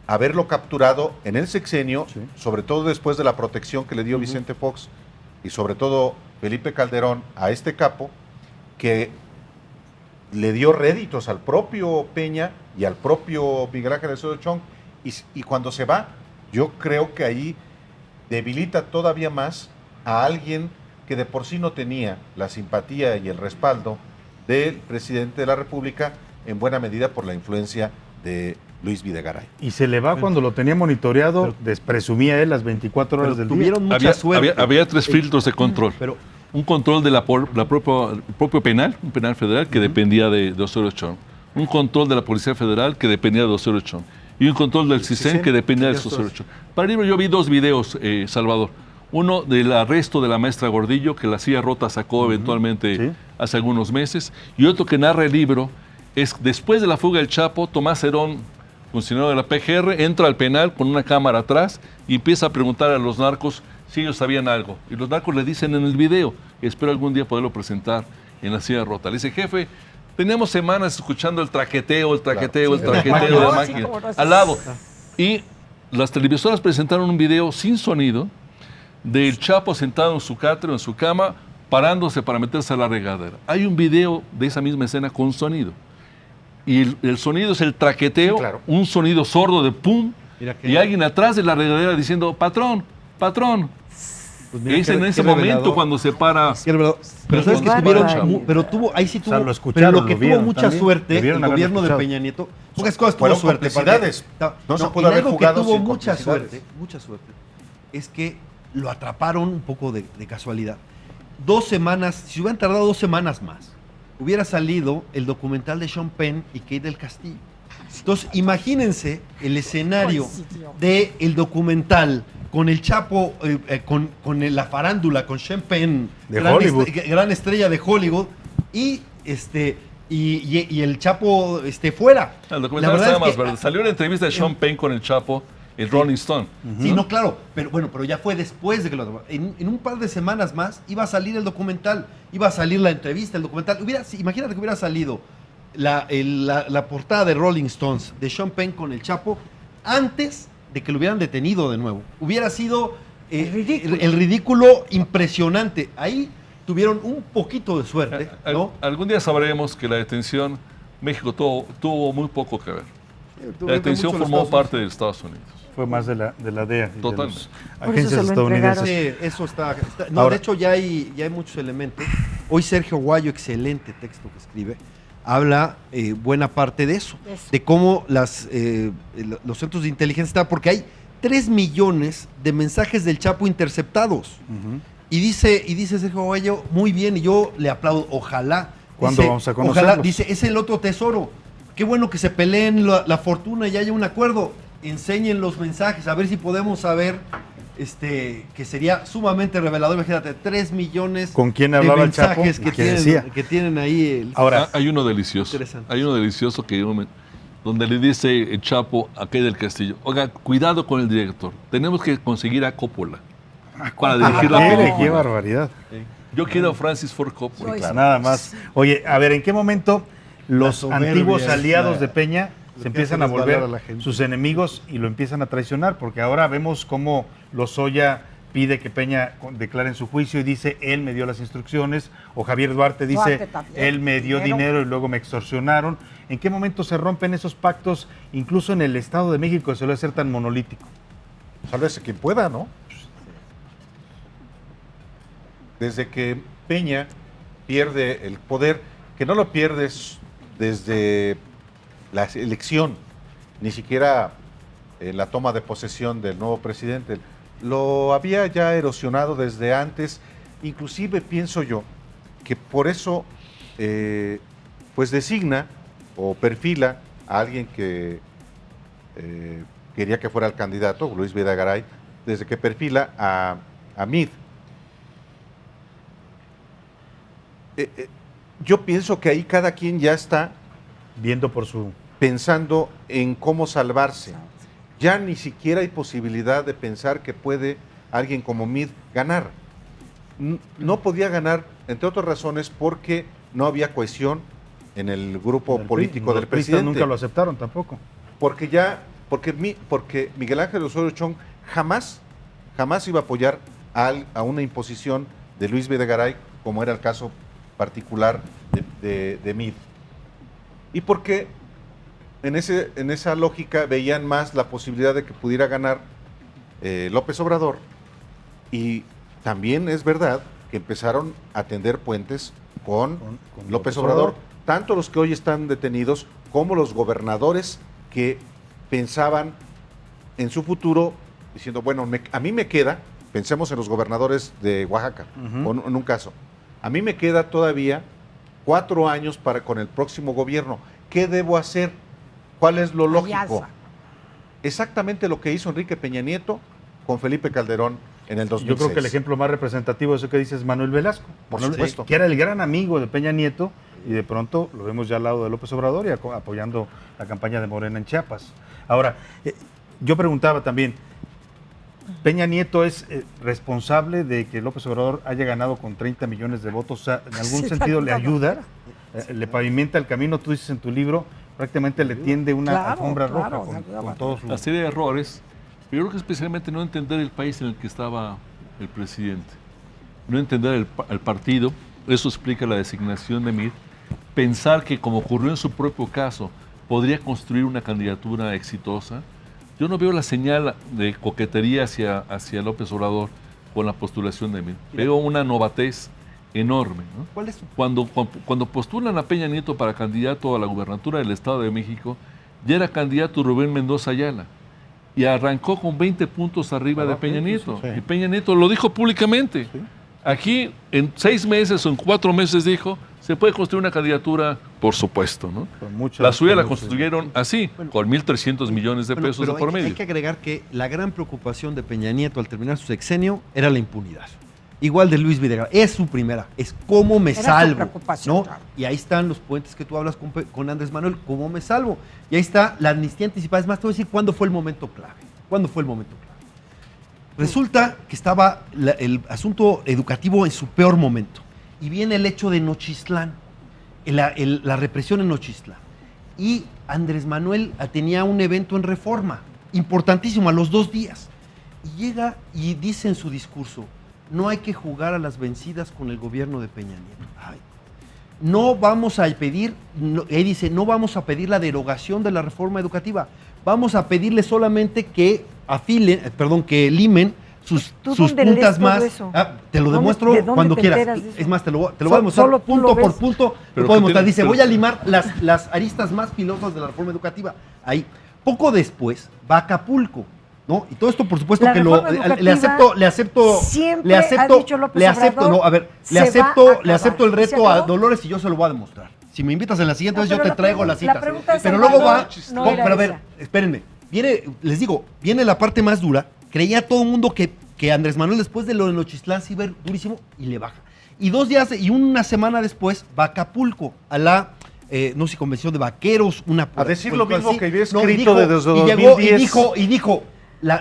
haberlo capturado en el sexenio, sobre todo después de la protección que le dio Vicente Fox y sobre todo Felipe Calderón a este capo, que le dio réditos al propio Peña y al propio Miguel Ángel Osorio Chong, y cuando se va, yo creo que ahí debilita todavía más a alguien que de por sí no tenía la simpatía y el respaldo del presidente de la República, en buena medida por la influencia de Luis Videgaray. Y se le va cuando lo tenía monitoreado, presumía él las 24 horas del día. Mucha suerte. Había 3 filtros de control. Un control de el propio penal, un penal federal que dependía de Osorio Chong. Un control de la Policía Federal que dependía de Osorio Chong. Y un control del CISEN que dependía de Osorio Chong. Para el libro yo vi 2 videos, Salvador. Uno del arresto de la maestra Gordillo, que la silla rota sacó eventualmente hace algunos meses. Y otro que narra el libro es después de la fuga del Chapo, Tomás Herón, funcionario de la PGR, entra al penal con una cámara atrás y empieza a preguntar a los narcos si ellos sabían algo. Y los narcos le dicen en el video, espero algún día poderlo presentar en la silla rota. Le dice, jefe, teníamos semanas escuchando el traqueteo de la máquina, al lado. Y las televisoras presentaron un video sin sonido del Chapo sentado en su catre, en su cama, parándose para meterse a la regadera. Hay un video de esa misma escena con sonido. Y el sonido es el traqueteo, un sonido sordo de pum, y alguien atrás de la regadera diciendo, patrón. Pues es en ese momento cuando se para. Pero sabes que tuvo, ahí sí tuvo, pero lo que tuvo mucha suerte el gobierno de Peña Nieto, pocas cosas tuvo suerte. No se pudo haber jugado tuvo mucha suerte, es que lo atraparon un poco de casualidad. 2 semanas, si hubieran tardado 2 semanas más, hubiera salido el documental de Sean Penn y Kate del Castillo. Entonces, imagínense el escenario del documental con el Chapo, con la farándula, con Sean Penn, gran estrella de Hollywood, y el Chapo fuera. El documental estaba más verde. Salió una entrevista de Sean Penn con el Chapo, el Rolling Stone. Sí, no, claro, pero ya fue después de que lo... En un par de semanas más iba a salir el documental, iba a salir la entrevista, el documental. Imagínate que hubiera salido la portada de Rolling Stones de Sean Penn con el Chapo antes de que lo hubieran detenido de nuevo. Hubiera sido el ridículo impresionante. Ahí tuvieron un poquito de suerte, ¿no? Algún día sabremos que la detención, México tuvo muy poco que ver. La detención formó parte de Estados Unidos. Fue más de la DEA. Totalmente. Agencias estadounidenses. Sí, eso está no, ahora, de hecho ya hay muchos elementos. Hoy Sergio Guayo, excelente texto que escribe, habla buena parte de eso. De cómo los centros de inteligencia están, porque hay 3 millones de mensajes del Chapo interceptados. Y dice Sergio Guayo, muy bien, y yo le aplaudo, ojalá. ¿Cuándo vamos a conocerlos? Ojalá, dice, es el otro tesoro. Qué bueno que se peleen la fortuna y haya un acuerdo. Enseñen los mensajes, a ver si podemos saber, que sería sumamente revelador. Imagínate, 3 millones ¿con quién hablaba de mensajes el Chapo? que tienen ahí. Ahora, hay uno delicioso. Hay uno delicioso donde le dice el Chapo a Kate del Castillo, oiga, cuidado con el director, tenemos que conseguir a Coppola para dirigir la película. ¡Qué barbaridad! Yo quiero a Francis Ford Coppola. Nada más. Oye, a ver, ¿en qué momento los antiguos aliados de Peña se empiezan a volver sus enemigos y lo empiezan a traicionar? Porque ahora vemos cómo Lozoya pide que Peña declare en su juicio y dice, él me dio las instrucciones, o Javier Duarte dice, él me dio dinero y luego me extorsionaron. ¿En qué momento se rompen esos pactos, incluso en el Estado de México, que suele ser tan monolítico? Sálvese quien pueda, ¿no? Desde que Peña pierde el poder, que no lo pierdes desde la elección, ni siquiera la toma de posesión del nuevo presidente, lo había ya erosionado desde antes. Inclusive pienso yo que por eso pues designa o perfila a alguien que quería que fuera el candidato, Luis Videgaray, desde que perfila a Meade. Yo pienso que ahí cada quien ya está viendo por su... pensando en cómo salvarse. Ya ni siquiera hay posibilidad de pensar que puede alguien como Meade ganar. No podía ganar, entre otras razones, porque no había cohesión en el grupo político del presidente. Nunca lo aceptaron tampoco. Porque Miguel Ángel Osorio Chong jamás iba a apoyar a una imposición de Luis Videgaray, como era el caso particular de Meade. Y porque en esa lógica veían más la posibilidad de que pudiera ganar López Obrador, y también es verdad que empezaron a tender puentes con López Obrador, tanto los que hoy están detenidos como los gobernadores que pensaban en su futuro, diciendo, bueno, a mí me queda, pensemos en los gobernadores de Oaxaca, en un caso, a mí me queda todavía 4 años con el próximo gobierno. ¿Qué debo hacer? ¿Cuál es lo lógico? Alianza. Exactamente lo que hizo Enrique Peña Nieto con Felipe Calderón en el 2006. Yo creo que el ejemplo más representativo de eso que dices es Manuel Velasco. Por supuesto. Que era el gran amigo de Peña Nieto, y de pronto lo vemos ya al lado de López Obrador y apoyando la campaña de Morena en Chiapas. Ahora, yo preguntaba también, ¿Peña Nieto es responsable de que López Obrador haya ganado con 30 millones de votos? O sea, ¿en algún sentido le ayuda? ¿Le pavimenta el camino? Tú dices en tu libro, prácticamente le tiende una alfombra roja con todos sus... La serie de errores. Yo creo que especialmente no entender el país en el que estaba el presidente. No entender el partido. Eso explica la designación de Meade. Pensar que, como ocurrió en su propio caso, podría construir una candidatura exitosa. Yo no veo la señal de coquetería hacia López Obrador con la postulación de Meade. Veo una novatez enorme, ¿no? ¿Cuál es? Cuando postulan a Peña Nieto para candidato a la gubernatura del Estado de México, ya era candidato Rubén Mendoza Ayala y arrancó con 20 puntos arriba de Peña Nieto. Sí. Y Peña Nieto lo dijo públicamente. Sí. Aquí, en 6 meses o en 4 meses, dijo, se puede construir una candidatura, por supuesto, ¿no? La suya la construyeron así, con 1.300 millones de pesos de por medio. Hay que agregar que la gran preocupación de Peña Nieto al terminar su sexenio era la impunidad. Igual de Luis Videgaray, es su primera, es cómo me salvo, ¿no? Claro. Y ahí están los puentes que tú hablas con Andrés Manuel, cómo me salvo. Y ahí está la amnistía anticipada. Es más, te voy a decir cuándo fue el momento clave. ¿Cuándo fue el momento clave? Resulta que estaba el asunto educativo en su peor momento. Y viene el hecho de Nochistlán, la represión en Nochistlán. Y Andrés Manuel tenía un evento en Reforma, importantísimo, a los 2 días. Y llega y dice en su discurso, no hay que jugar a las vencidas con el gobierno de Peña Nieto. Ay. No vamos a pedir, él dice, no vamos a pedir la derogación de la reforma educativa. Vamos a pedirle solamente que que limen sus puntas más. Te lo demuestro cuando quieras. Es más, te lo voy a demostrar punto por punto. Lo puedo demostrar. Dice, voy a limar las aristas más filosas de la reforma educativa. Ahí. Poco después va a Acapulco, ¿no? Y todo esto, por supuesto, que le acepto el reto a Dolores y yo se lo voy a demostrar. Si me invitas en la siguiente vez, yo te traigo las citas. Pero luego va. Pero a ver, espérenme. Les digo, viene la parte más dura. Creía todo el mundo que Andrés Manuel, después de lo de Nochistlán, se iba a ir durísimo y le baja. Y 2 días y una semana después va a Acapulco, a la no sé, convención de vaqueros, a decir lo mismo así, que había escrito desde 2010.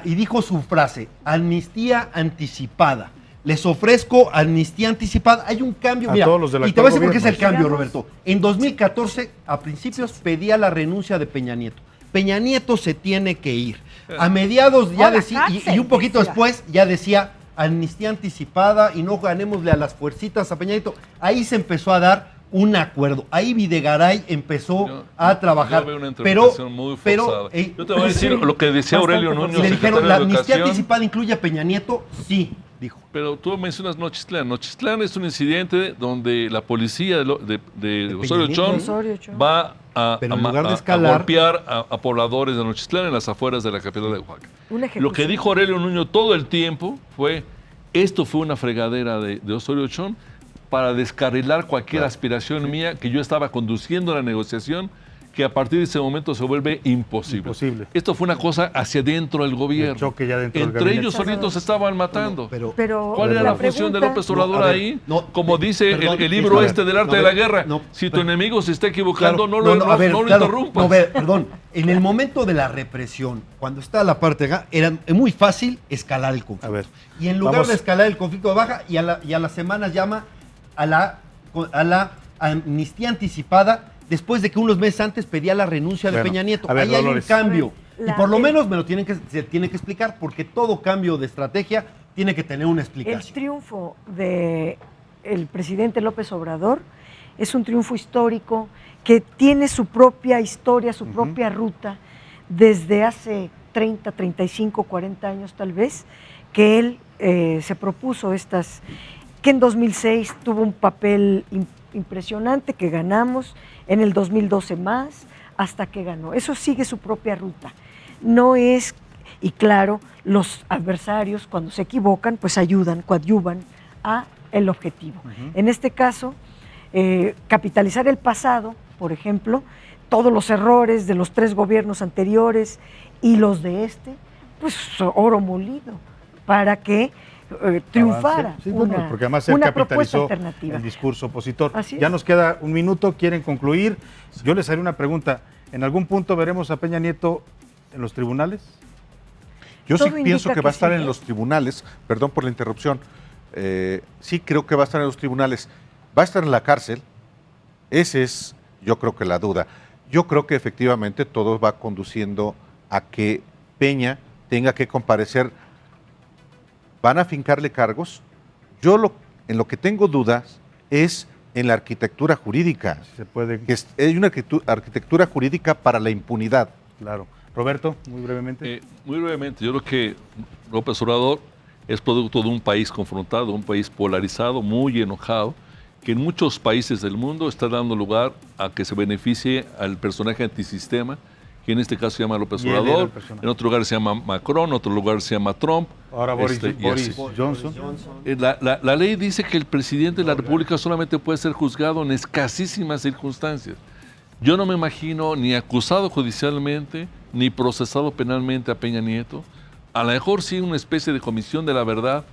Y dijo su frase, amnistía anticipada. Les ofrezco amnistía anticipada. Hay un cambio, mira, y te voy a decir por qué es el cambio, Roberto. En 2014, a principios, pedía la renuncia de Peña Nieto. Peña Nieto se tiene que ir. A mediados ya decía, y un poquito después ya decía amnistía anticipada y no ganémosle a las fuercitas a Peña Nieto. Ahí se empezó a dar un acuerdo. Ahí Videgaray empezó a trabajar. Yo veo una interpretación muy forzada. Yo te voy a decir lo que decía Aurelio Nuño. Le dijeron, ¿la amnistía anticipada incluye a Peña Nieto? Sí, dijo. Pero tú mencionas Nochistlán. Nochistlán es un incidente donde la policía de Osorio Chong va a golpear a pobladores de Nochistlán en las afueras de la capital de Oaxaca. Lo que dijo Aurelio Nuño todo el tiempo fue, esto fue una fregadera de Osorio Chong para descarrilar cualquier aspiración mía que yo estaba conduciendo la negociación, que a partir de ese momento se vuelve imposible. Esto fue una cosa hacia dentro del gobierno. Entre ellos solitos se estaban matando. ¿Cuál era la función de López Obrador ahí? Como dice el libro del arte de la guerra, si tu enemigo se está equivocando, no lo interrumpas. Perdón, en el momento de la represión, cuando está la parte de acá, era muy fácil escalar el conflicto. Y en lugar de escalar el conflicto de baja, y a las semanas llama a la amnistía anticipada, después de que unos meses antes pedía la renuncia de Peña Nieto. Ahí hay un cambio. Y por lo menos se tiene que explicar, porque todo cambio de estrategia tiene que tener una explicación. El triunfo del presidente López Obrador es un triunfo histórico que tiene su propia historia, su propia ruta, desde hace 30, 35, 40 años tal vez, que él se propuso que en 2006 tuvo un papel impresionante, que ganamos, en el 2012 más, hasta que ganó. Eso sigue su propia ruta. No es, y claro, los adversarios cuando se equivocan, pues coadyuvan a el objetivo. En este caso, capitalizar el pasado, por ejemplo, todos los errores de los 3 gobiernos anteriores y los de pues oro molido, para que triunfara porque además él capitalizó el discurso opositor. Ya nos queda un minuto, quieren concluir. Yo les haré una pregunta. ¿En algún punto veremos a Peña Nieto en los tribunales? Yo sí pienso que va a estar en los tribunales. Perdón por la interrupción. Sí creo que va a estar en los tribunales. ¿Va a estar en la cárcel? Esa es, yo creo que la duda. Yo creo que efectivamente todo va conduciendo a que Peña tenga que comparecer. ¿Van a afincarle cargos? Yo en lo que tengo dudas es en la arquitectura jurídica. Hay una arquitectura jurídica para la impunidad. Claro. Roberto, muy brevemente. Muy brevemente, yo creo que López Obrador es producto de un país confrontado, un país polarizado, muy enojado, que en muchos países del mundo está dando lugar a que se beneficie al personaje antisistema que en este caso se llama López Y él era el Obrador, personaje. en otro lugar se llama Macron, en otro lugar se llama Trump. Ahora Boris y así. Johnson. La ley dice que el presidente de la República solamente puede ser juzgado en escasísimas circunstancias. Yo no me imagino ni acusado judicialmente, ni procesado penalmente a Peña Nieto. A lo mejor sí una especie de comisión de la verdad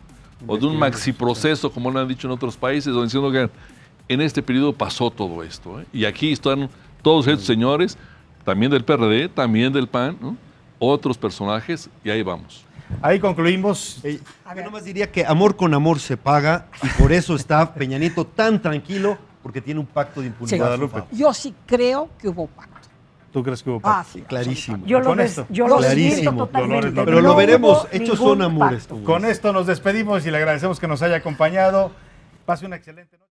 o de un maxiproceso, como lo han dicho en otros países, donde diciendo que en este periodo pasó todo esto. Y aquí están todos estos señores, también del PRD, también del PAN, ¿no? Otros personajes, y ahí vamos. Ahí concluimos. Yo nomás diría que amor con amor se paga y por eso está Peña Nieto tan tranquilo, porque tiene un pacto de impunidad. Sí. Guadalupe. Yo sí creo que hubo pacto. ¿Tú crees que hubo pacto? Sí, Clarísimo. Yo lo Con esto. desmiento Clarísimo. totalmente. Pero lo No veremos, hubo hechos ningún son amores. pacto. Con esto nos despedimos y le agradecemos que nos haya acompañado. Pase una excelente noche.